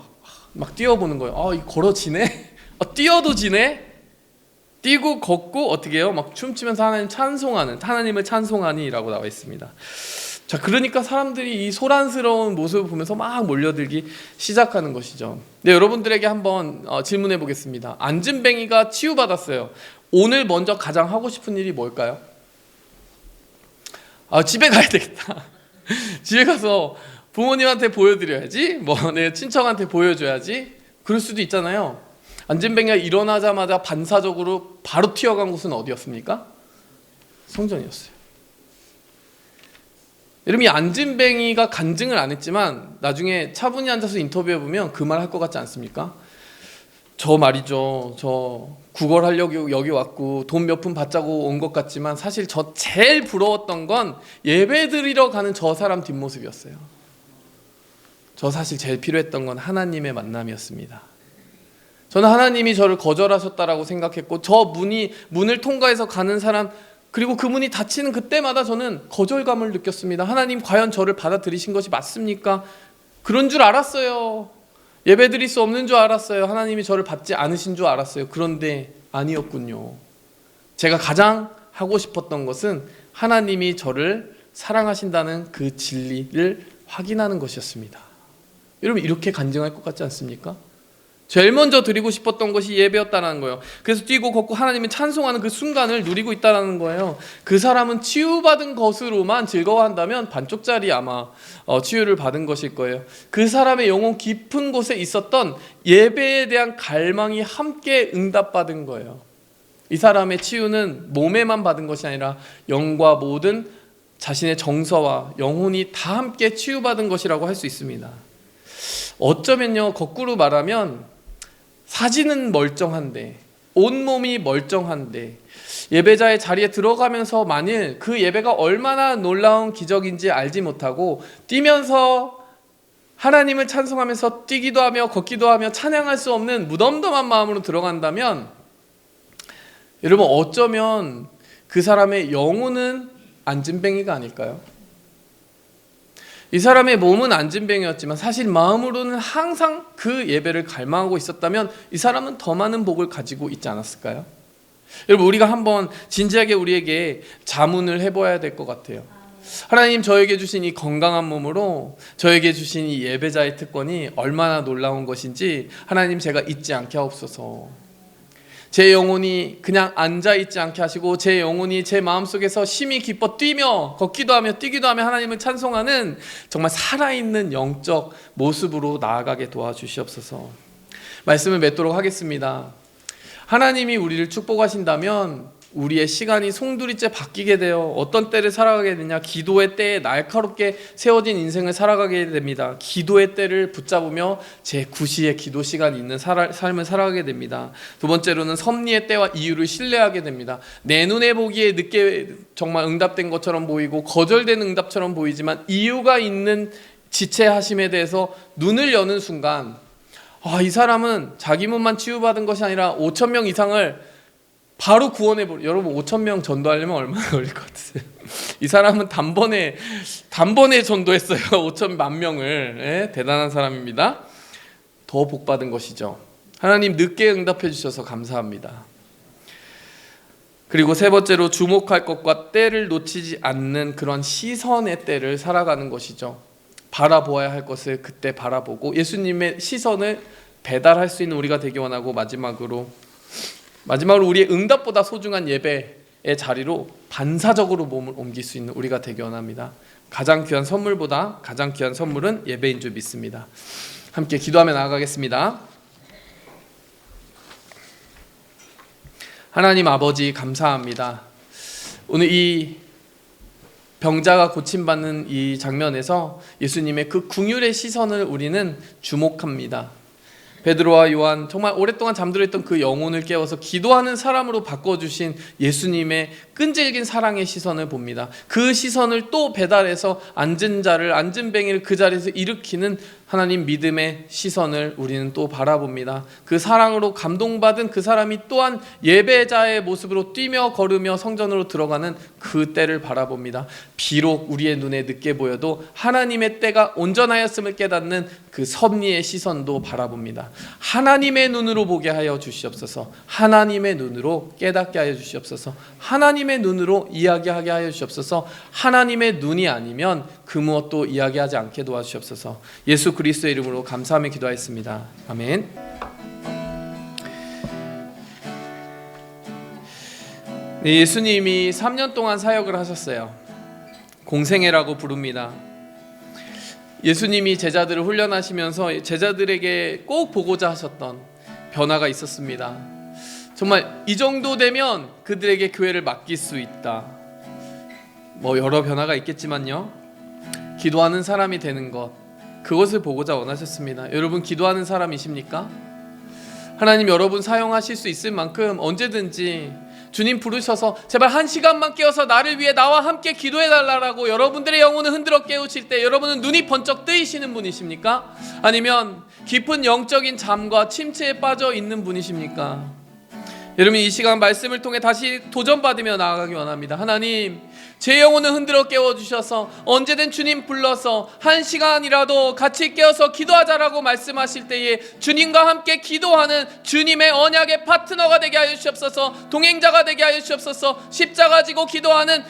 막 뛰어보는 거예요. 이 걸어지네? 뛰어도 지네? 뛰고 걷고 어떻게 해요? 막 춤추면서 하나님을 찬송하니라고 나와 있습니다. 자, 그러니까 사람들이 이 소란스러운 모습을 보면서 막 몰려들기 시작하는 것이죠. 네, 여러분들에게 한번 질문해 보겠습니다. 안진뱅이가 치유받았어요. 오늘 먼저 가장 하고 싶은 일이 뭘까요? 집에 가야 되겠다. 집에 가서 부모님한테 보여드려야지. 내 친척한테 보여줘야지. 그럴 수도 있잖아요. 안진뱅이가 일어나자마자 반사적으로 바로 튀어간 곳은 어디였습니까? 성전이었어요. 여러분, 이 안진뱅이가 간증을 안 했지만 나중에 차분히 앉아서 인터뷰해보면 그 말 할 것 같지 않습니까? 저 말이죠, 저 구걸하려고 여기 왔고 돈 몇 푼 받자고 온 것 같지만 사실 저 제일 부러웠던 건 예배 드리러 가는 저 사람 뒷모습이었어요. 저 사실 제일 필요했던 건 하나님의 만남이었습니다. 저는 하나님이 저를 거절하셨다라고 생각했고 저 문을 통과해서 가는 사람, 그리고 그 문이 닫히는 그때마다 저는 거절감을 느꼈습니다. 하나님 과연 저를 받아들이신 것이 맞습니까? 그런 줄 알았어요. 예배 드릴 수 없는 줄 알았어요. 하나님이 저를 받지 않으신 줄 알았어요. 그런데 아니었군요. 제가 가장 하고 싶었던 것은 하나님이 저를 사랑하신다는 그 진리를 확인하는 것이었습니다. 여러분, 이렇게 간증할 것 같지 않습니까? 제일 먼저 드리고 싶었던 것이 예배였다는 거예요. 그래서 뛰고 걷고 하나님을 찬송하는 그 순간을 누리고 있다는 거예요. 그 사람은 치유받은 것으로만 즐거워한다면 반쪽짜리 아마 치유를 받은 것일 거예요. 그 사람의 영혼 깊은 곳에 있었던 예배에 대한 갈망이 함께 응답받은 거예요. 이 사람의 치유는 몸에만 받은 것이 아니라 영과 모든 자신의 정서와 영혼이 다 함께 치유받은 것이라고 할 수 있습니다. 어쩌면요, 거꾸로 말하면 사진은 멀쩡한데 온몸이 멀쩡한데 예배자의 자리에 들어가면서 만일 그 예배가 얼마나 놀라운 기적인지 알지 못하고 뛰면서 하나님을 찬송하면서 뛰기도 하며 걷기도 하며 찬양할 수 없는 무덤덤한 마음으로 들어간다면 여러분, 어쩌면 그 사람의 영혼은 안진뱅이가 아닐까요? 이 사람의 몸은 안진뱅이였지만 사실 마음으로는 항상 그 예배를 갈망하고 있었다면 이 사람은 더 많은 복을 가지고 있지 않았을까요? 여러분, 우리가 한번 진지하게 우리에게 자문을 해봐야 될 것 같아요. 하나님, 저에게 주신 이 건강한 몸으로 저에게 주신 이 예배자의 특권이 얼마나 놀라운 것인지 하나님, 제가 잊지 않게 하옵소서. 제 영혼이 그냥 앉아있지 않게 하시고 제 영혼이 제 마음속에서 심히 기뻐 뛰며 걷기도 하며 뛰기도 하며 하나님을 찬송하는 정말 살아있는 영적 모습으로 나아가게 도와주시옵소서. 말씀을 맺도록 하겠습니다. 하나님이 우리를 축복하신다면 우리의 시간이 송두리째 바뀌게 되어 어떤 때를 살아가게 되냐? 기도의 때에 날카롭게 세워진 인생을 살아가게 됩니다. 기도의 때를 붙잡으며 제 구시의 기도 시간이 있는 삶을 살아가게 됩니다. 두 번째로는 섭리의 때와 이유를 신뢰하게 됩니다. 내 눈에 보기에 늦게 정말 응답된 것처럼 보이고 거절된 응답처럼 보이지만 이유가 있는 지체하심에 대해서 눈을 여는 순간 이 사람은 자기 몸만 치유받은 것이 아니라 5,000명 이상을 바로 구원해버려. 여러분, 5,000명 전도하려면 얼마나 걸릴 것 같으세요? 이 사람은 단번에 전도했어요. 5,000만 명을. 대단한 사람입니다. 더 복받은 것이죠. 하나님, 늦게 응답해 주셔서 감사합니다. 그리고 세 번째로 주목할 것과 때를 놓치지 않는 그런 시선의 때를 살아가는 것이죠. 바라보아야 할 것을 그때 바라보고 예수님의 시선을 배달할 수 있는 우리가 되기 원하고, 마지막으로 우리의 응답보다 소중한 예배의 자리로 반사적으로 몸을 옮길 수 있는 우리가 되기 원합니다. 가장 귀한 선물보다 가장 귀한 선물은 예배인 줄 믿습니다. 함께 기도하며 나아가겠습니다. 하나님 아버지, 감사합니다. 오늘 이 병자가 고침받는 이 장면에서 예수님의 그 긍휼의 시선을 우리는 주목합니다. 베드로와 요한, 정말 오랫동안 잠들어 있던 그 영혼을 깨워서 기도하는 사람으로 바꿔주신 예수님의 끈질긴 사랑의 시선을 봅니다. 그 시선을 또 배달해서 앉은 뱅이를 그 자리에서 일으키는 하나님 믿음의 시선을 우리는 또 바라봅니다. 그 사랑으로 감동받은 그 사람이 또한 예배자의 모습으로 뛰며 걸으며 성전으로 들어가는 그 때를 바라봅니다. 비록 우리의 눈에 늦게 보여도 하나님의 때가 온전하였음을 깨닫는 그 섭리의 시선도 바라봅니다. 하나님의 눈으로 보게 하여 주시옵소서. 하나님의 눈으로 깨닫게 하여 주시옵소서. 하나님의 눈으로 이야기하게 하여 주시옵소서. 하나님의 눈이 아니면 그 무엇도 이야기하지 않게 도와주시옵소서. 예수 그리스도의 이름으로 감사하며 기도하였습니다. 아멘. 네, 예수님이 3년 동안 사역을 하셨어요. 공생애라고 부릅니다. 예수님이 제자들을 훈련하시면서 제자들에게 꼭 보고자 하셨던 변화가 있었습니다. 정말 이 정도 되면 그들에게 교회를 맡길 수 있다. 여러 변화가 있겠지만요, 기도하는 사람이 되는 것, 그것을 보고자 원하셨습니다. 여러분 기도하는 사람이십니까? 하나님 여러분 사용하실 수 있을 만큼 언제든지 주님 부르셔서 제발 1시간만 깨워서 나를 위해 나와 함께 기도해달라고 여러분들의 영혼을 흔들어 깨우실 때 여러분은 눈이 번쩍 뜨이시는 분이십니까? 아니면 깊은 영적인 잠과 침체에 빠져 있는 분이십니까? 여러분 이 시간 말씀을 통해 다시 도전받으며 나아가기 원합니다. 하나님, 제 영혼을 흔들어 깨워주셔서 언제든 주님 불러서 1시간이라도 같이 깨어서 기도하자라고 말씀하실 때에 주님과 함께 기도하는 주님의 언약의 파트너가 되게 하여 주시옵소서. 동행자가 되게 하여 주시옵소서. 십자가 지고 기도하는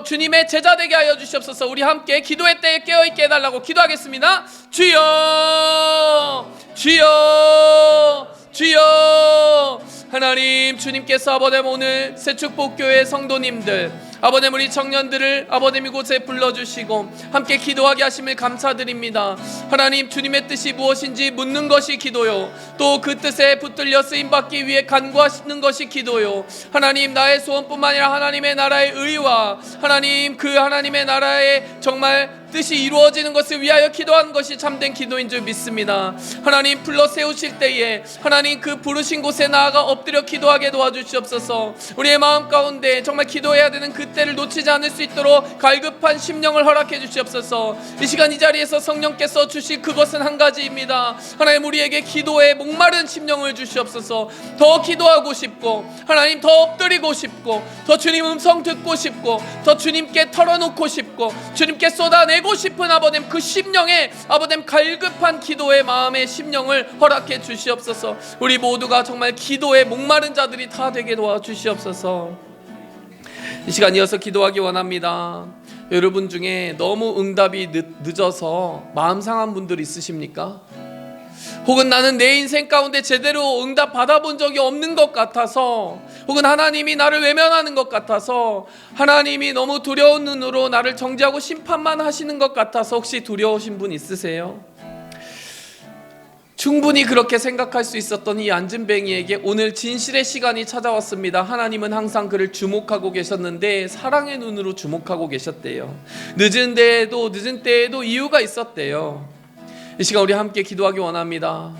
주님의 제자 되게 하여 주시옵소서. 우리 함께 기도의 때에 깨어있게 해달라고 기도하겠습니다. 주여, 주여, 주여. 하나님, 주님께서 아버님 오늘 새축복교회 성도님들, 아버님 우리 청년들을 아버님 이곳에 불러주시고 함께 기도하게 하심을 감사드립니다. 하나님, 주님의 뜻이 무엇인지 묻는 것이 기도요, 또 그 뜻에 붙들려 쓰임받기 위해 간구하시는 것이 기도요. 하나님, 나의 소원뿐만 아니라 하나님의 나라의 의와 하나님 그 하나님의 나라의 정말 뜻이 이루어지는 것을 위하여 기도하는 것이 참된 기도인 줄 믿습니다. 하나님, 불러 세우실 때에 하나님 그 부르신 곳에 나아가 엎드려 기도하게 도와주시옵소서. 우리의 마음 가운데 정말 기도해야 되는 그때를 놓치지 않을 수 있도록 갈급한 심령을 허락해 주시옵소서. 이 시간 이 자리에서 성령께서 주실 그것은 한 가지입니다. 하나님, 우리에게 기도에 목마른 심령을 주시옵소서. 더 기도하고 싶고 하나님 더 엎드리고 싶고 더 주님 음성 듣고 싶고 더 주님께 털어놓고 싶고 주님께 쏟아내고 싶은 아버님 그 심령에 아버님 갈급한 기도의 마음의 심령을 허락해 주시옵소서. 우리 모두가 정말 기도에 목마른 자들이 다 되게 도와주시옵소서. 이 시간 이어서 기도하기 원합니다. 여러분 중에 너무 응답이 늦어서 마음 상한 분들 있으십니까? 혹은 나는 내 인생 가운데 제대로 응답 받아본 적이 없는 것 같아서, 혹은 하나님이 나를 외면하는 것 같아서, 하나님이 너무 두려운 눈으로 나를 정죄하고 심판만 하시는 것 같아서 혹시 두려우신 분 있으세요? 충분히 그렇게 생각할 수 있었던 이 앉은뱅이에게 오늘 진실의 시간이 찾아왔습니다. 하나님은 항상 그를 주목하고 계셨는데 사랑의 눈으로 주목하고 계셨대요. 늦은 때에도 이유가 있었대요. 이 시간 우리 함께 기도하기 원합니다.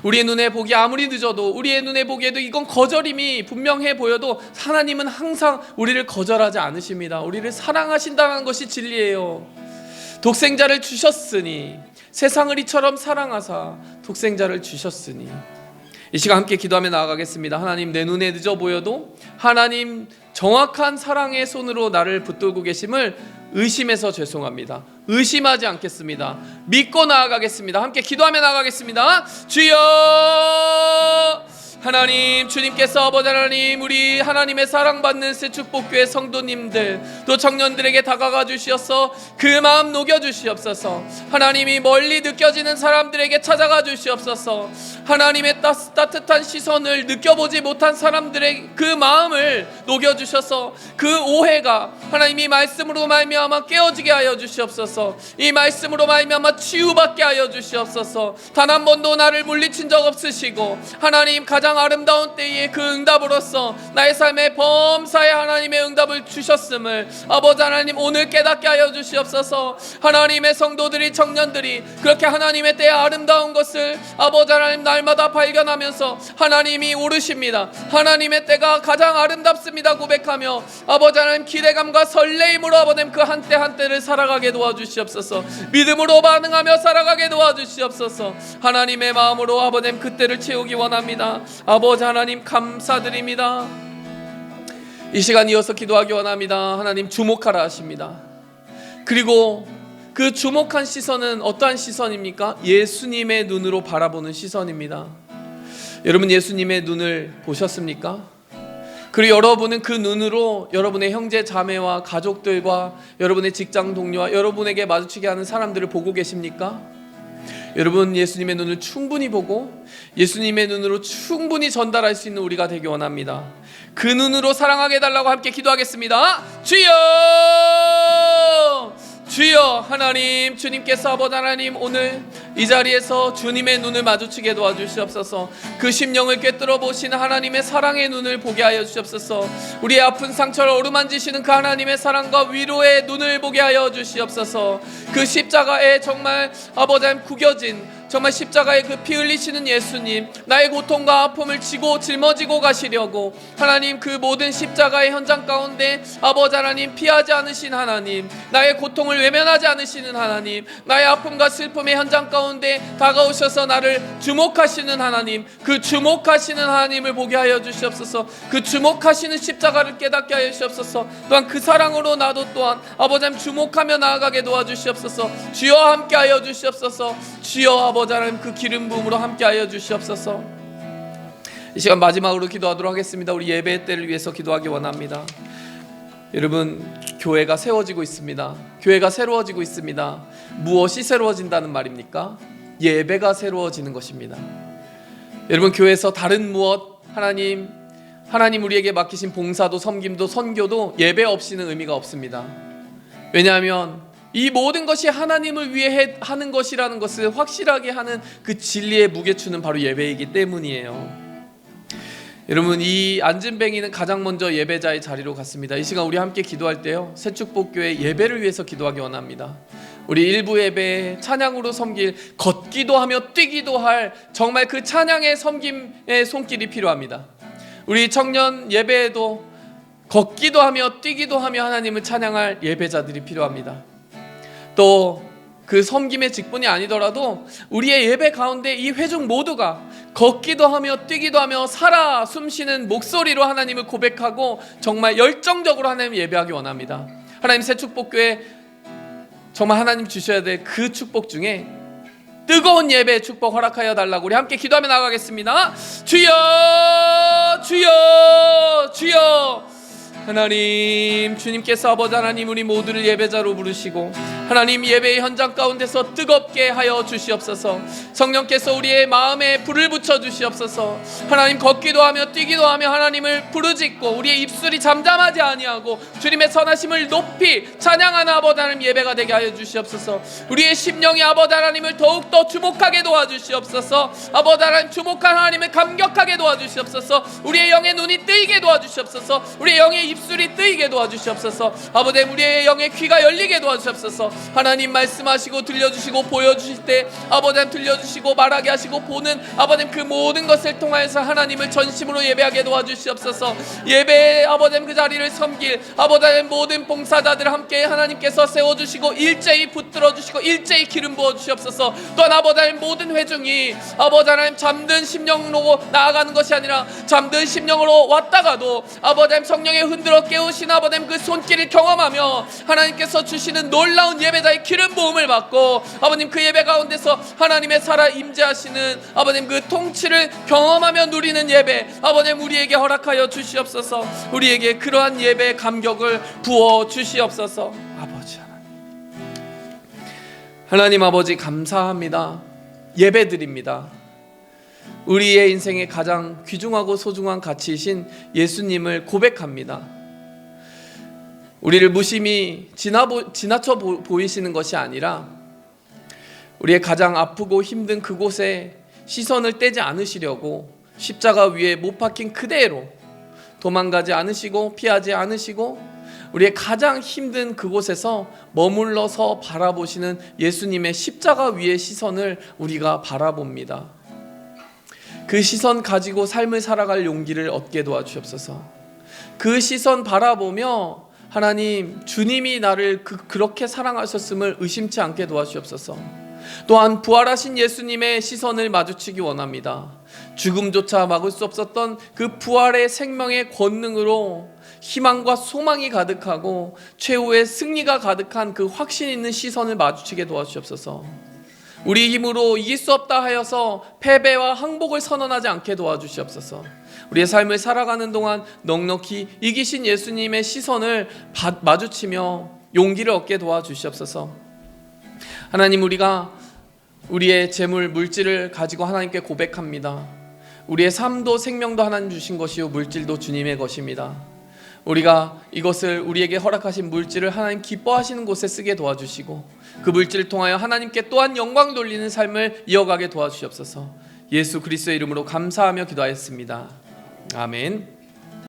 우리의 눈에 보기 아무리 늦어도, 우리의 눈에 보기에도 이건 거절임이 분명해 보여도 하나님은 항상 우리를 거절하지 않으십니다. 우리를 사랑하신다는 것이 진리예요. 독생자를 주셨으니, 세상을 이처럼 사랑하사 독생자를 주셨으니. 이 시간 함께 기도하며 나아가겠습니다. 하나님, 내 눈에 늦어 보여도 하나님 정확한 사랑의 손으로 나를 붙들고 계심을 의심해서 죄송합니다. 의심하지 않겠습니다. 믿고 나아가겠습니다. 함께 기도하며 나아가겠습니다. 주여, 하나님, 주님께서 아버지 하나님, 우리 하나님의 사랑받는 새축복교회 성도님들 또 청년들에게 다가가 주시어서 그 마음 녹여 주시옵소서. 하나님이 멀리 느껴지는 사람들에게 찾아가 주시옵소서. 하나님의 따뜻한 시선을 느껴보지 못한 사람들의 그 마음을 녹여 주셔서 그 오해가 하나님이 말씀으로 말미암아 깨어지게 하여 주시옵소서. 이 말씀으로 말미암아 치유받게 하여 주시옵소서. 단 한 번도 나를 물리친 적 없으시고 하나님 가장 아름다운 때에 그 응답으로써 나의 삶의 범사에 하나님의 응답을 주셨음을 아버지 하나님 오늘 깨닫게 하여 주시옵소서. 하나님의 성도들이, 청년들이 그렇게 하나님의 때의 아름다운 것을 아버지 하나님 날마다 발견하면서 하나님이 오르십니다, 하나님의 때가 가장 아름답습니다 고백하며 아버지 하나님 기대감과 설레임으로 아버지 그 한때 한때를 살아가게 도와주시옵소서. 믿음으로 반응하며 살아가게 도와주시옵소서. 하나님의 마음으로 아버지 그때를 채우기 원합니다. 아버지 하나님 감사드립니다. 이 시간 이어서 기도하기 원합니다. 하나님 주목하라 하십니다. 그리고 그 주목한 시선은 어떠한 시선입니까? 예수님의 눈으로 바라보는 시선입니다. 여러분 예수님의 눈을 보셨습니까? 그리고 여러분은 그 눈으로 여러분의 형제 자매와 가족들과 여러분의 직장 동료와 여러분에게 마주치게 하는 사람들을 보고 계십니까? 여러분 예수님의 눈을 충분히 보고 예수님의 눈으로 충분히 전달할 수 있는 우리가 되기 원합니다. 그 눈으로 사랑하게 해달라고 함께 기도하겠습니다. 주여 주여. 하나님, 주님께서 아버지 하나님 오늘 이 자리에서 주님의 눈을 마주치게 도와주시옵소서. 그 심령을 꿰뚫어 보시는 하나님의 사랑의 눈을 보게 하여 주시옵소서. 우리의 아픈 상처를 어루만지시는 그 하나님의 사랑과 위로의 눈을 보게 하여 주시옵소서. 그 십자가에 정말 아버지 하나님 구겨진 정말 십자가에 그 피 흘리시는 예수님, 나의 고통과 아픔을 지고 짊어지고 가시려고 하나님 그 모든 십자가의 현장 가운데 아버지 하나님 피하지 않으신 하나님, 나의 고통을 외면하지 않으시는 하나님, 나의 아픔과 슬픔의 현장 가운데 다가오셔서 나를 주목하시는 하나님, 그 주목하시는 하나님을 보게 하여 주시옵소서. 그 주목하시는 십자가를 깨닫게 하여 주시옵소서. 또한 그 사랑으로 나도 또한 아버지 하나님 주목하며 나아가게 도와주시옵소서. 주여 함께 하여 주시옵소서. 주여 아버지 하나님 그 기름 부음으로 함께하여 주시옵소서. 이 시간 마지막으로 기도하도록 하겠습니다. 우리 예배의 때를 위해서 기도하기 원합니다. 여러분 교회가 세워지고 있습니다. 교회가 새로워지고 있습니다. 무엇이 새로워진다는 말입니까? 예배가 새로워지는 것입니다. 여러분 교회에서 다른 무엇 하나님 우리에게 맡기신 봉사도 섬김도 선교도 예배 없이는 의미가 없습니다. 왜냐하면 이 모든 것이 하나님을 위해 하는 것이라는 것을 확실하게 하는 그 진리의 무게추는 바로 예배이기 때문이에요. 여러분 이 안진뱅이는 가장 먼저 예배자의 자리로 갔습니다. 이 시간 우리 함께 기도할 때요, 새축복교회 예배를 위해서 기도하기 원합니다. 우리 일부 예배에 찬양으로 섬길, 걷기도 하며 뛰기도 할 정말 그 찬양의 섬김의 손길이 필요합니다. 우리 청년 예배에도 걷기도 하며 뛰기도 하며 하나님을 찬양할 예배자들이 필요합니다. 또 그 섬김의 직분이 아니더라도 우리의 예배 가운데 이 회중 모두가 걷기도 하며 뛰기도 하며 살아 숨쉬는 목소리로 하나님을 고백하고 정말 열정적으로 하나님을 예배하기 원합니다. 하나님 새축복교회 정말 하나님 주셔야 될 그 축복 중에 뜨거운 예배의 축복 허락하여 달라고 우리 함께 기도하며 나가겠습니다. 주여 주여 주여. 하나님, 주님께서 아버지 하나님 우리 모두를 예배자로 부르시고 하나님 예배의 현장 가운데서 뜨겁게 하여 주시옵소서. 성령께서 우리의 마음에 불을 붙여 주시옵소서. 하나님 걷기도 하며 뛰기도 하며 하나님을 부르짖고 우리의 입술이 잠잠하지 아니하고 주님의 선하심을 높이 찬양하는 아버지 하나님 예배가 되게 하여 주시옵소서. 우리의 심령이 아버지 하나님을 더욱더 주목하게 도와주시옵소서. 아버지 하나님 주목한 하나님을 감격하게 도와주시옵소서. 우리의 영의 눈이 뜨이게 도와주시옵소서. 우리의 영의 입술이 뜨이게 도와주시옵소서. 아버지 우리의 영의 귀가 열리게 도와주시옵소서. 하나님 말씀하시고 들려주시고 보여주실 때 아버지 들려주시고 말하게 하시고 보는 아버지 그 모든 것을 통하여서 하나님을 전심으로 예배하게 도와주시옵소서. 예배의 아버지 그 자리를 섬길 아버지 모든 봉사자들 함께 하나님께서 세워주시고 일제히 붙들어주시고 일제히 기름 부어주시옵소서. 또한 아버지 모든 회중이 아버지 하나님 잠든 심령으로 나아가는 것이 아니라 잠든 심령으로 왔다가도 아버지 성령의 흔들어 깨우신 아버지 그 손길을 경험하며 하나님께서 주시는 놀라운 예배자의 기름 부음을 받고 아버님 그 예배 가운데서 하나님의 살아 임재하시는 아버님 그 통치를 경험하며 누리는 예배 아버님 우리에게 허락하여 주시옵소서. 우리에게 그러한 예배의 감격을 부어 주시옵소서. 아버지 하나님 아버지 감사합니다. 예배드립니다. 우리의 인생의 가장 귀중하고 소중한 가치이신 예수님을 고백합니다. 우리를 무심히 지나쳐 보이시는 것이 아니라 우리의 가장 아프고 힘든 그곳에 시선을 떼지 않으시려고 십자가 위에 못 박힌 그대로 도망가지 않으시고 피하지 않으시고 우리의 가장 힘든 그곳에서 머물러서 바라보시는 예수님의 십자가 위의 시선을 우리가 바라봅니다. 그 시선 가지고 삶을 살아갈 용기를 얻게 도와주옵소서. 그 시선 바라보며 하나님, 주님이 나를 그렇게 사랑하셨음을 의심치 않게 도와주옵소서. 또한 부활하신 예수님의 시선을 마주치기 원합니다. 죽음조차 막을 수 없었던 그 부활의 생명의 권능으로 희망과 소망이 가득하고 최후의 승리가 가득한 그 확신 있는 시선을 마주치게 도와주옵소서. 우리 힘으로 이길 수 없다 하여서 패배와 항복을 선언하지 않게 도와주시옵소서. 우리의 삶을 살아가는 동안 넉넉히 이기신 예수님의 시선을 마주치며 용기를 얻게 도와주시옵소서. 하나님, 우리가 우리의 재물, 물질을 가지고 하나님께 고백합니다. 우리의 삶도 생명도 하나님 주신 것이요 물질도 주님의 것입니다. 우리가 이것을 우리에게 허락하신 물질을 하나님 기뻐하시는 곳에 쓰게 도와주시고 그 물질을 통하여 하나님께 또한 영광 돌리는 삶을 이어가게 도와주시옵소서. 예수 그리스도의 이름으로 감사하며 기도하였습니다. 아멘.